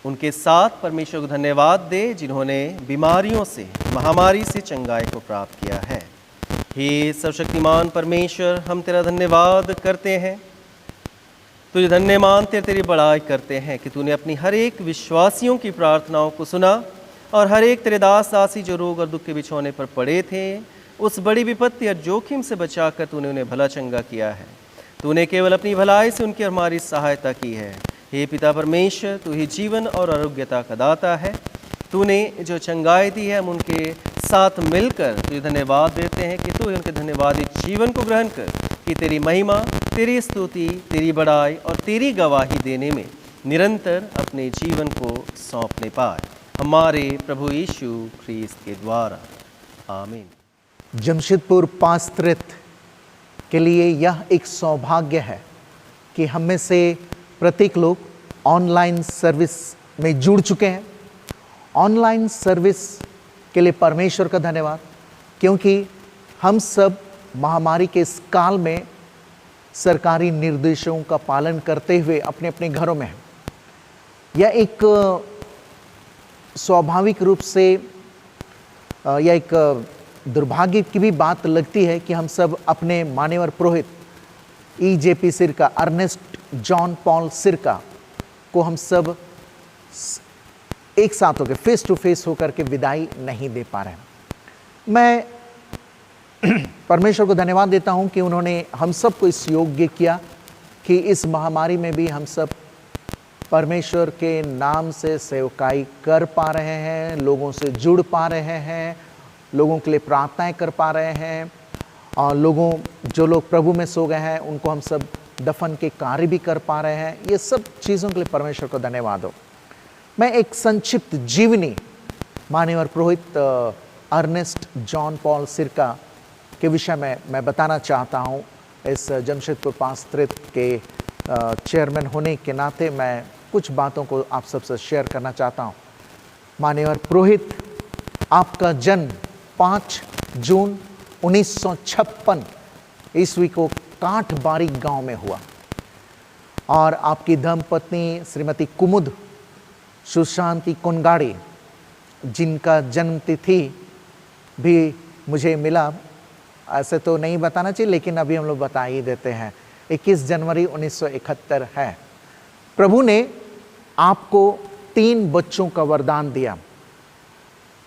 उनके साथ परमेश्वर को धन्यवाद दे जिन्होंने बीमारियों से, महामारी से चंगाई को प्राप्त किया है। हे सर्वशक्तिमान परमेश्वर, हम तेरा धन्यवाद करते हैं, तुझे धन्य मानते, तेरी बड़ाई करते हैं कि तूने अपनी हर एक विश्वासियों की प्रार्थनाओं को सुना, और हर एक तेरे दास दासी जो रोग और दुख के बिछौने पर पड़े थे, उस बड़ी विपत्ति और जोखिम से बचाकर तूने उन्हें भला चंगा किया है। तूने केवल अपनी भलाई से उनकी हमारी सहायता की है। हे पिता परमेश्वर, तू ही जीवन और आरोग्यता का दाता है। तूने जो चंगाई दी है, हम उनके साथ मिलकर तुझे धन्यवाद देते हैं कि तू उनके धन्यवादी जीवन को ग्रहण कर, कि तेरी महिमा, तेरी स्तुति, तेरी बड़ाई और तेरी गवाही देने में निरंतर अपने जीवन को सौंपने पाए, हमारे प्रभु यीशु ख्रीस्त के द्वारा। आमीन। जमशेदपुर पास्त्रित के लिए यह एक सौभाग्य है कि हम में से प्रत्येक लोग ऑनलाइन सर्विस में जुड़ चुके हैं। ऑनलाइन सर्विस के लिए परमेश्वर का धन्यवाद, क्योंकि हम सब महामारी के इस काल में सरकारी निर्देशों का पालन करते हुए अपने अपने घरों में हैं। यह एक स्वाभाविक रूप से यह एक दुर्भाग्य की भी बात लगती है कि हम सब अपने मान्यवर पुरोहित EJP सिरका, अर्नेस्ट जॉन पॉल सिरका को हम सब एक साथ होकर फेस टू फेस होकर के विदाई नहीं दे पा रहे हैं। मैं परमेश्वर को धन्यवाद देता हूं कि उन्होंने हम सब को इस योग्य किया कि इस महामारी में भी हम सब परमेश्वर के नाम से सेवकाई कर पा रहे हैं, लोगों से जुड़ पा रहे हैं, लोगों के लिए प्रार्थनाएं कर पा रहे हैं, और जो लोग प्रभु में सो गए हैं उनको हम सब दफन के कार्य भी कर पा रहे हैं। ये सब चीज़ों के लिए परमेश्वर को धन्यवाद हो। मैं एक संक्षिप्त जीवनी मान्यवर पुरोहित अर्नेस्ट जॉन पॉल सिरका के विषय में मैं बताना चाहता हूँ। इस जमशेदपुर पास्त्रित के चेयरमैन होने के नाते मैं कुछ बातों को आप सबसे शेयर करना चाहता हूँ। मान्यवर पुरोहित, आपका जन्म 5 जून 1956 ईस्वी को काठबारी गांव में हुआ, और आपकी धर्मपत्नी श्रीमती कुमुद सुशांति कोनगाड़ी, जिनका जन्म तिथि भी मुझे मिला, ऐसे तो नहीं बताना चाहिए लेकिन अभी हम लोग बता ही देते हैं, 21 जनवरी 1971 है। प्रभु ने आपको 3 बच्चों का वरदान दिया,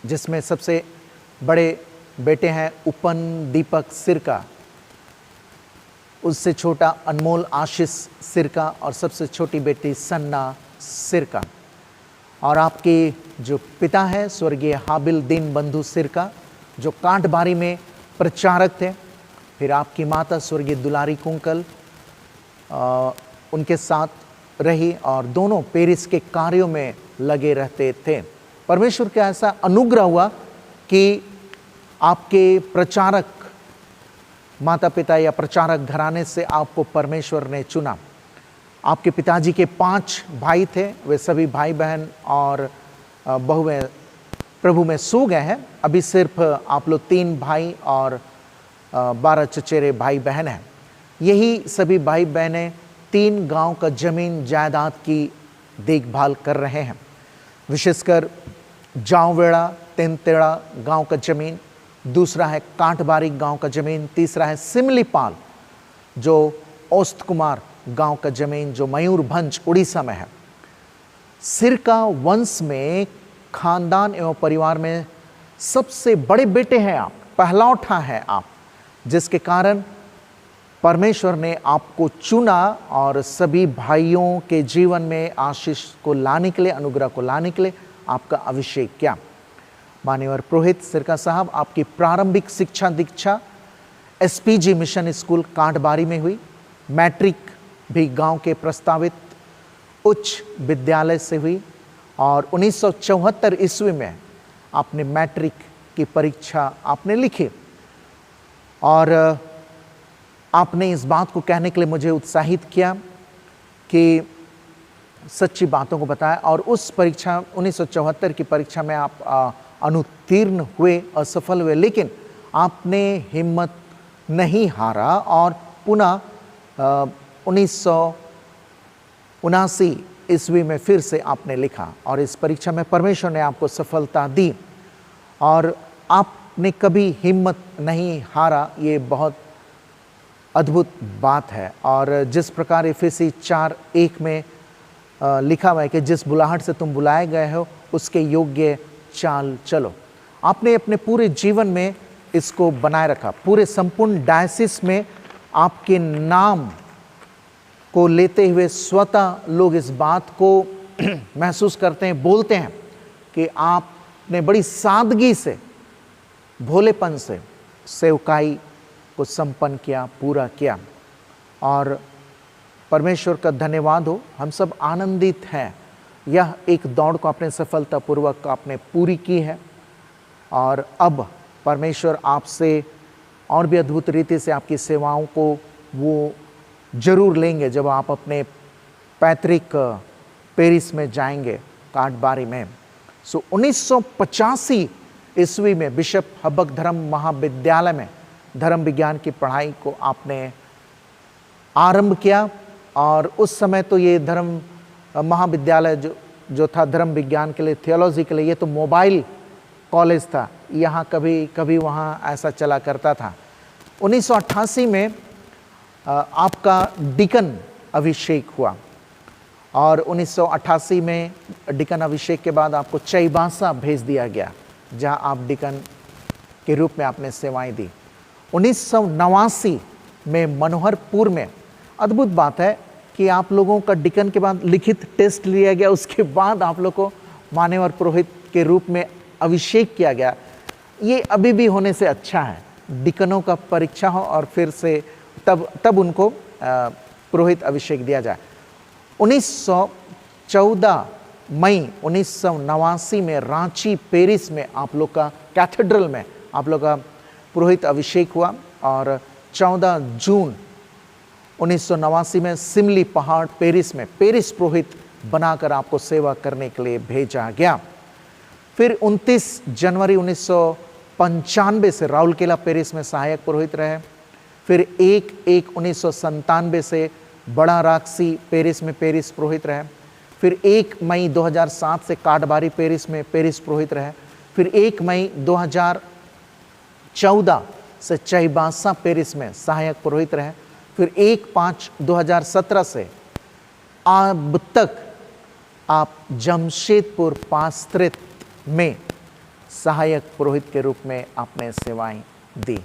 जिसमें सबसे बड़े बेटे हैं उपन दीपक सिरका, उससे छोटा अनमोल आशीष सिरका और सबसे छोटी बेटी सन्ना सिरका। और आपके जो पिता है स्वर्गीय हाबिल दीन बंधु सिरका, जो कांटबारी में प्रचारक थे। फिर आपकी माता स्वर्गीय दुलारी कुंकल उनके साथ रही और दोनों पेरिस के कार्यों में लगे रहते थे। परमेश्वर का ऐसा अनुग्रह हुआ कि आपके प्रचारक माता पिता या प्रचारक घराने से आपको परमेश्वर ने चुना। आपके पिताजी के 5 भाई थे, वे सभी भाई बहन और बहुएं प्रभु में सो गए हैं। अभी सिर्फ आप लोग 3 भाई और 12 चचेरे भाई बहन हैं। यही सभी भाई बहनें 3 गांव का जमीन जायदाद की देखभाल कर रहे हैं, विशेषकर जांवेड़ा तेंतेड़ा गांव का जमीन, दूसरा है कांटबारी गांव का जमीन, तीसरा है सिमलीपाल जो औस्त कुमार गांव का जमीन जो मयूरभंज उड़ीसा में है। सिरका वंश में खानदान एवं परिवार में सबसे बड़े बेटे हैं आप, पहलौठा है आप, जिसके कारण परमेश्वर ने आपको चुना और सभी भाइयों के जीवन में आशीष को लाने के लिए, अनुग्रह को लाने के लिए आपका अभिषेक किया। मान्यवर पुरोहित सिरका साहब, आपकी प्रारंभिक शिक्षा दीक्षा एसपीजी मिशन स्कूल कांटबारी में हुई। मैट्रिक भी गांव के प्रस्तावित उच्च विद्यालय से हुई और 1974 ईस्वी में आपने मैट्रिक की परीक्षा आपने लिखी और आपने इस बात को कहने के लिए मुझे उत्साहित किया कि सच्ची बातों को बताया और उस परीक्षा 1974 की परीक्षा में आप अनुत्तीर्ण हुए, असफल हुए, लेकिन आपने हिम्मत नहीं हारा और पुनः 1979 ईस्वी में फिर से आपने लिखा और इस परीक्षा में परमेश्वर ने आपको सफलता दी और आपने कभी हिम्मत नहीं हारा। ये बहुत अद्भुत बात है। और जिस प्रकार इफिसी 4:1 में लिखा हुआ है कि जिस बुलाहट से तुम बुलाए गए हो उसके योग्य चाल चलो, आपने अपने पूरे जीवन में इसको बनाए रखा। पूरे संपूर्ण डायसिस में आपके नाम को लेते हुए स्वतः लोग इस बात को महसूस करते हैं, बोलते हैं कि आपने बड़ी सादगी से, भोलेपन से सेवकाई को संपन्न किया, पूरा किया और परमेश्वर का धन्यवाद हो। हम सब आनंदित हैं। यह एक दौड़ को आपने सफलतापूर्वक आपने पूरी की है और अब परमेश्वर आपसे और भी अद्भुत रीति से आपकी सेवाओं को वो जरूर लेंगे जब आप अपने पैतृक पेरिस में जाएंगे, कांटबारी में। 1985 ईस्वी में बिशप हब्बक धर्म महाविद्यालय में धर्म विज्ञान की पढ़ाई को आपने आरंभ किया और उस समय तो ये धर्म महाविद्यालय जो था धर्म विज्ञान के लिए, थियोलॉजी के लिए, ये तो मोबाइल कॉलेज था, यहाँ कभी कभी वहाँ ऐसा चला करता था। 1988 में आपका डिकन अभिषेक हुआ और 1988 में डिकन अभिषेक के बाद आपको चईबासा भेज दिया गया जहाँ आप डिकन के रूप में आपने सेवाएं दी। 1989 में मनोहरपुर में, अद्भुत बात है कि आप लोगों का डिकन के बाद लिखित टेस्ट लिया गया, उसके बाद आप लोग को मान्यवर पुरोहित के रूप में अभिषेक किया गया। ये अभी भी होने से अच्छा है, डिकनों का परीक्षा हो और फिर से तब उनको पुरोहित अभिषेक दिया जाए। 1914 मई 1989 में रांची पेरिस में आप लोग का कैथेड्रल में आप लोग का पुरोहित अभिषेक हुआ और 14 जून 1989 में सिमली पहाड़ पेरिस में पेरिस पुरोहित बनाकर आपको सेवा करने के लिए भेजा गया। फिर 29 जनवरी 1995 से राउरकेला पेरिस में सहायक पुरोहित रहे। फिर 1/1/1997 से बड़ा राक्सी पेरिस में पेरिस पुरोहित रहे। फिर 1 मई 2007 से काटबारी पेरिस में पेरिस पुरोहित रहे। फिर 1 मई 2014 से चईबासा पेरिस में सहायक पुरोहित रहे। फिर 1/5/2017 से अब तक आप जमशेदपुर पास्त्रित में सहायक पुरोहित के रूप में आपने सेवाएं दी।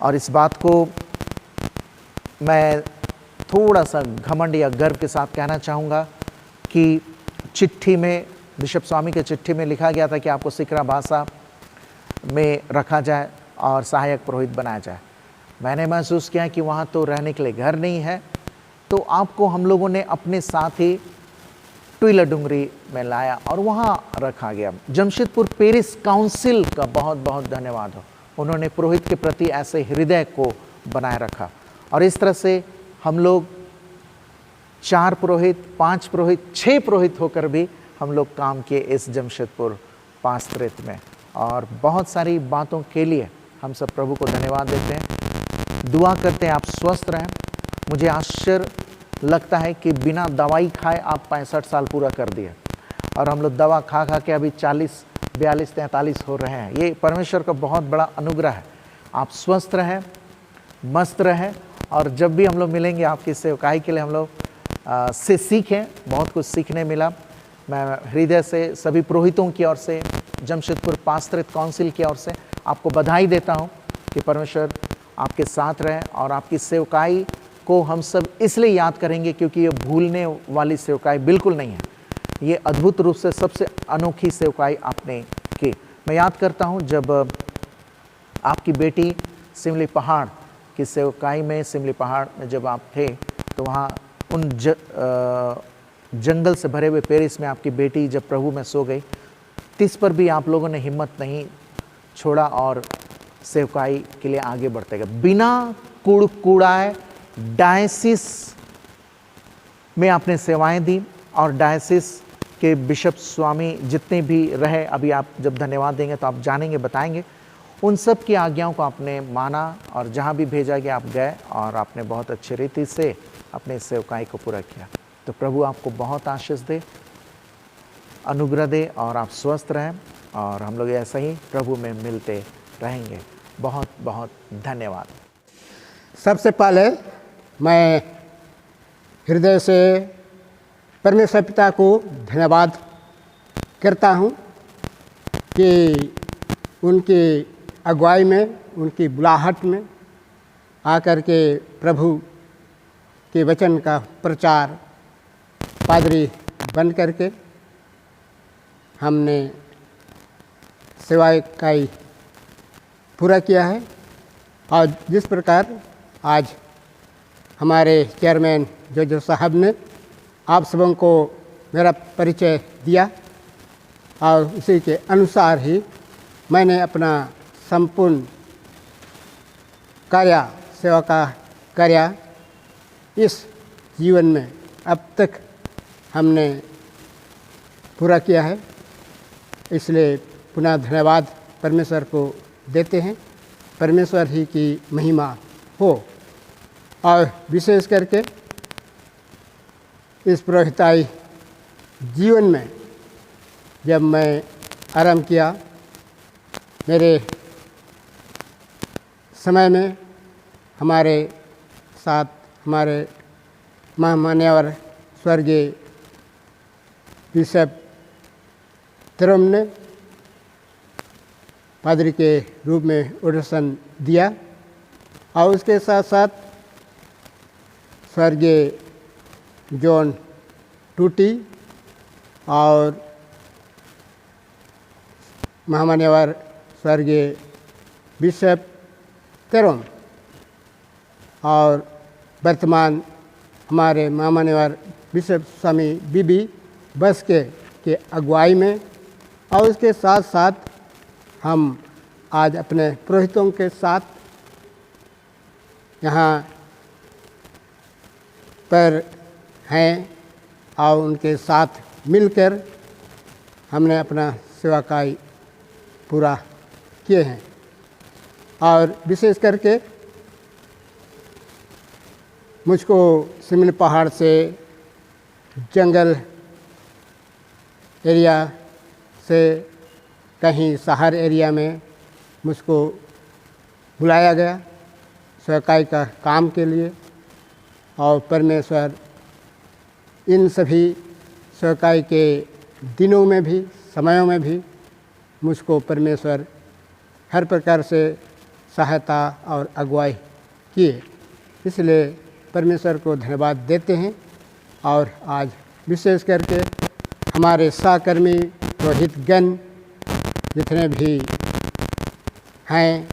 और इस बात को मैं थोड़ा सा घमंड या गर्व के साथ कहना चाहूँगा कि चिट्ठी में, बिशप स्वामी के चिट्ठी में लिखा गया था कि आपको सिकरा भाषा में रखा जाए और सहायक पुरोहित बनाया जाए। मैंने महसूस किया कि वहाँ तो रहने के लिए घर नहीं है, तो आपको हम लोगों ने अपने साथ ही टुइला डुंगरी में लाया और वहाँ रखा गया। जमशेदपुर पेरिस काउंसिल का बहुत बहुत धन्यवाद हो, उन्होंने पुरोहित के प्रति ऐसे हृदय को बनाए रखा। और इस तरह से हम लोग 4 पुरोहित, 5 पुरोहित, 6 पुरोहित होकर भी हम लोग काम किए इस जमशेदपुर पास्त्रित में। और बहुत सारी बातों के लिए हम सब प्रभु को धन्यवाद देते हैं, दुआ करते हैं आप स्वस्थ रहें। मुझे आश्चर्य लगता है कि बिना दवाई खाए आप 65 साल पूरा कर दिए, और हम लोग दवा खा खा के अभी 40, 42, 43 हो रहे हैं। ये परमेश्वर का बहुत बड़ा अनुग्रह है। आप स्वस्थ रहें, मस्त रहें, और जब भी हम लोग मिलेंगे आपकी सेवकाई के लिए हम लोग से सीखें। बहुत कुछ सीखने मिला। मैं हृदय से सभी पुरोहितों की ओर से, जमशेदपुर पास्त्रित काउंसिल की ओर से आपको बधाई देता हूं कि परमेश्वर आपके साथ रहे। और आपकी सेवकाई को हम सब इसलिए याद करेंगे क्योंकि ये भूलने वाली सेवकाई बिल्कुल नहीं है। ये अद्भुत रूप से सबसे अनोखी सेवकाई आपने की। मैं याद करता हूं जब आपकी बेटी सिमली पहाड़ की सेवकाई में, सिमली पहाड़ में जब आप थे, तो वहाँ उन जंगल से भरे हुए पेरिस में आपकी बेटी जब प्रभु में सो गई, तिस पर भी आप लोगों ने हिम्मत नहीं छोड़ा और सेवकाई के लिए आगे बढ़ते गए। बिना कुड़कुड़ाए डायसिस में आपने सेवाएं दी, और डायसिस के बिशप स्वामी जितने भी रहे, अभी आप जब धन्यवाद देंगे तो आप जानेंगे, बताएंगे, उन सब की आज्ञाओं को आपने माना और जहाँ भी भेजा गया आप गए और आपने बहुत अच्छी रीति से अपने सेवकाई को पूरा किया। तो प्रभु आपको बहुत आशीष दे, अनुग्रह दे, और आप स्वस्थ रहें, और हम लोग ऐसा ही प्रभु में मिलते रहेंगे। बहुत बहुत धन्यवाद। सबसे पहले मैं हृदय से परमेश्वर पिता को धन्यवाद करता हूँ कि उनकी अगुवाई में, उनकी बुलाहट में आकर के प्रभु के वचन का प्रचार पादरी बन करके हमने सेवाकाई पूरा किया है। और जिस प्रकार आज हमारे चेयरमैन जो साहब ने आप सबों को मेरा परिचय दिया, और उसी के अनुसार ही मैंने अपना संपूर्ण कार्य, सेवा का कार्य इस जीवन में अब तक हमने पूरा किया है। इसलिए पुनः धन्यवाद परमेश्वर को देते हैं। परमेश्वर ही की महिमा हो। और विशेष करके इस पुरोहिताई जीवन में जब मैं आरंभ किया, मेरे समय में हमारे साथ हमारे महामान्यवर स्वर्गीय बिशप तेरोम ने पादरी के रूप में ऑडिशन दिया, और उसके साथ साथ स्वर्गीय जॉन टूटी और महामान्यवर स्वर्गीय बिशप तेरोम, और वर्तमान हमारे महामान्यवर बिशप स्वामी बीबी बस्के के अगुवाई में, और उसके साथ साथ हम आज अपने पुरोहितों के साथ यहाँ पर हैं, और उनके साथ मिलकर हमने अपना सेवाकाई पूरा किए हैं। और विशेष करके मुझको सिमली पहाड़ से, जंगल एरिया से, कहीं शहर एरिया में मुझको बुलाया गया सेवकाई का काम के लिए। और परमेश्वर इन सभी सेवकाई के दिनों में भी, समयों में भी मुझको परमेश्वर हर प्रकार से सहायता और अगुवाई किए, इसलिए परमेश्वर को धन्यवाद देते हैं। और आज विशेष करके हमारे सहकर्मी पुरोहितगण जितने भी हैं,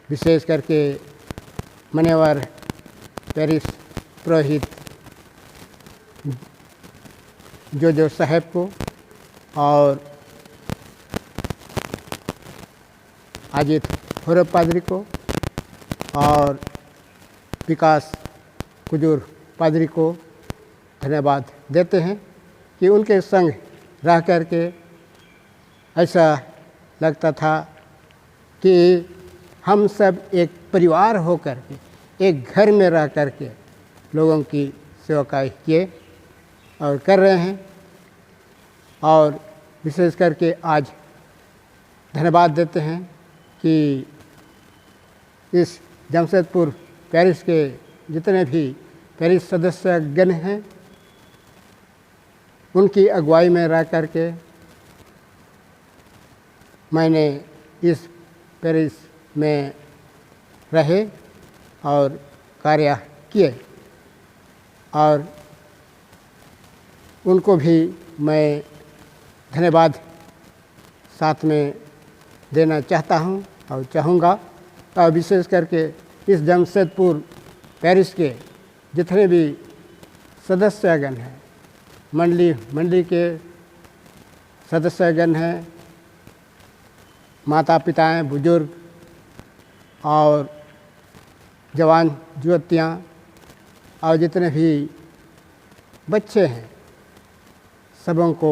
विशेष करके मान्यवर पेरिस पुरोहित जो साहब को और अजित होरब पादरी को और विकास कुजूर पादरी को धन्यवाद देते हैं कि उनके संग रह कर के ऐसा लगता था कि हम सब एक परिवार होकर के एक घर में रह कर के लोगों की सेवकाई किए और कर रहे हैं। और विशेष करके आज धन्यवाद देते हैं कि इस जमशेदपुर पेरिस के जितने भी पेरिस सदस्यगण हैं, उनकी अगुवाई में रह कर के मैंने इस पेरिस में रहे और कार्य किए। और उनको भी मैं धन्यवाद साथ में देना चाहता हूं और चाहूँगा। और विशेष करके इस जमशेदपुर पेरिस के जितने भी सदस्यगण हैं, मंडली के सदस्यगण हैं, माता पिताएं, बुजुर्ग और जवान युवतियाँ और जितने भी बच्चे हैं, सबों को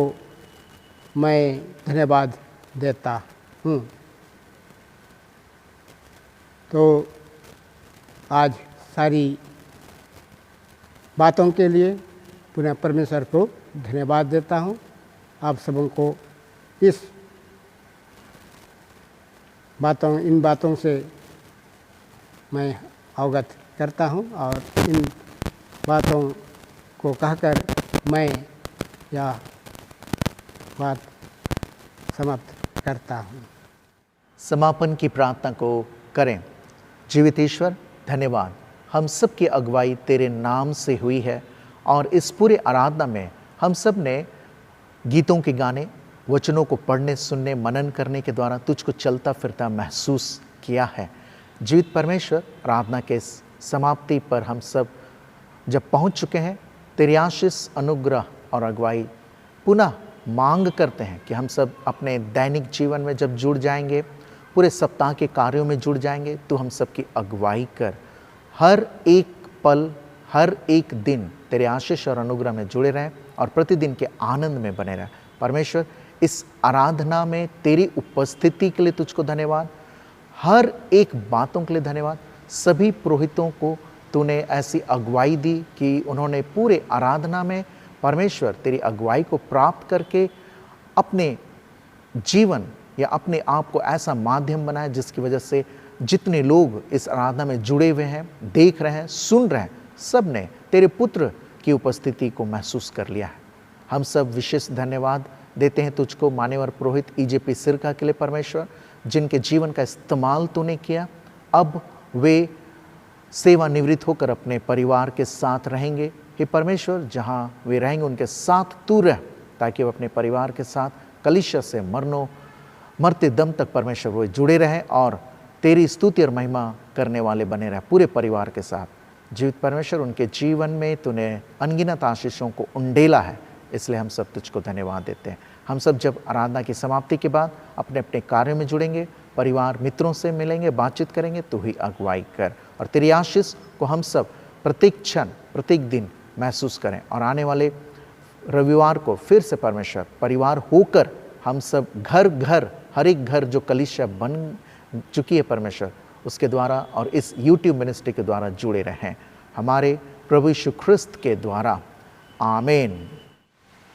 मैं धन्यवाद देता हूँ। तो आज सारी बातों के लिए पुनः परमेश्वर को धन्यवाद देता हूँ। आप सबों को इन बातों से मैं अवगत करता हूँ और इन बातों को कहकर मैं यह बात समाप्त करता हूँ। समापन की प्रार्थना को करें। जीवित ईश्वर, धन्यवाद, हम सब की अगुवाई तेरे नाम से हुई है और इस पूरे आराधना में हम सब ने गीतों के गाने, वचनों को पढ़ने, सुनने, मनन करने के द्वारा तुझको चलता फिरता महसूस किया है। जीवित परमेश्वर, आराधना के समाप्ति पर हम सब जब पहुंच चुके हैं, तेरी आशीष, अनुग्रह और अगुवाई पुनः मांग करते हैं कि हम सब अपने दैनिक जीवन में जब जुड़ जाएंगे, पूरे सप्ताह के कार्यों में जुड़ जाएंगे, तो हम सब की अगुवाई कर। हर एक पल, हर एक दिन तेरे आशीष और अनुग्रह में जुड़े रहें और प्रतिदिन के आनंद में बने रहें। परमेश्वर, इस आराधना में तेरी उपस्थिति के लिए तुझको धन्यवाद, हर एक बातों के लिए धन्यवाद। सभी पुरोहितों को तूने ऐसी अगुवाई दी कि उन्होंने पूरे आराधना में परमेश्वर तेरी अगुवाई को प्राप्त करके अपने जीवन या अपने आप को ऐसा माध्यम बनाया जिसकी वजह से जितने लोग इस आराधना में जुड़े हुए हैं, देख रहे हैं, सुन रहे हैं, सब ने तेरे पुत्र की उपस्थिति को महसूस कर लिया है। हम सब विशेष धन्यवाद देते हैं तुझको मान्यवर पुरोहित ईजेपी सिरका के लिए परमेश्वर, जिनके जीवन का इस्तेमाल तूने किया। अब वे सेवानिवृत्त होकर अपने परिवार के साथ रहेंगे। हे परमेश्वर, जहाँ वे रहेंगे उनके साथ तू रह, ताकि वो अपने परिवार के साथ कलीसिया से मरते दम तक परमेश्वर वो जुड़े रहें और तेरी स्तुति और महिमा करने वाले बने रहें पूरे परिवार के साथ। जीवित परमेश्वर, उनके जीवन में तूने अनगिनत आशीषों को उंडेला है, इसलिए हम सब तुझको धन्यवाद देते हैं। हम सब जब आराधना की समाप्ति के बाद अपने अपने कार्यों में जुड़ेंगे, परिवार मित्रों से मिलेंगे, बातचीत करेंगे, तू ही अगुवाई कर और तेरी आशीष को हम सब प्रत्येक क्षण, प्रत्येक दिन महसूस करें। और आने वाले रविवार को फिर से परमेश्वर परिवार होकर हम सब घर घर, हर एक घर जो कलीसिया बन चुकी है परमेश्वर, उसके द्वारा और इस YouTube मिनिस्ट्री के द्वारा जुड़े रहें, हमारे प्रभु यीशु ख्रिस्त के द्वारा, आमीन।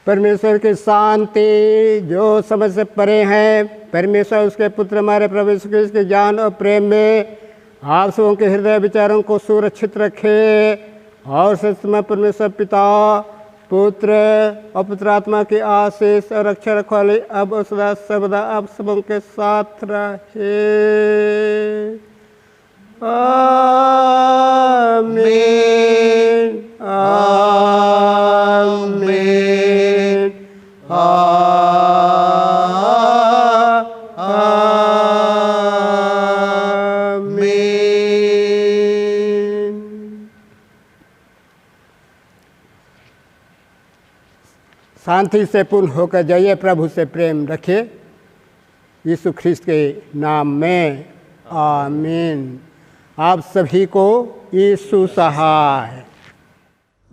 परमेश्वर की शांति जो समझ से परे हैं, परमेश्वर उसके पुत्र हमारे प्रभु यीशु क्रिस्त के ज्ञान और प्रेम में आप सबों के हृदय विचारों को सुरक्षित रखे और सत्समय परमेश्वर पिता, पुत्र और पुत्र आत्मा की आशीष और रक्षा रखवाली अब और सदा सर्वदा आप सबों के साथ रहे। आमीन आमीन आमीन। शांति से पूर्ण होकर जाइए, प्रभु से प्रेम रखिए, यीशु ख्रिस्त के नाम में आमीन। आप सभी को यीशु सहाय।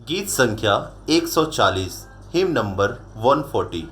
गीत संख्या 140, हिम नंबर 140।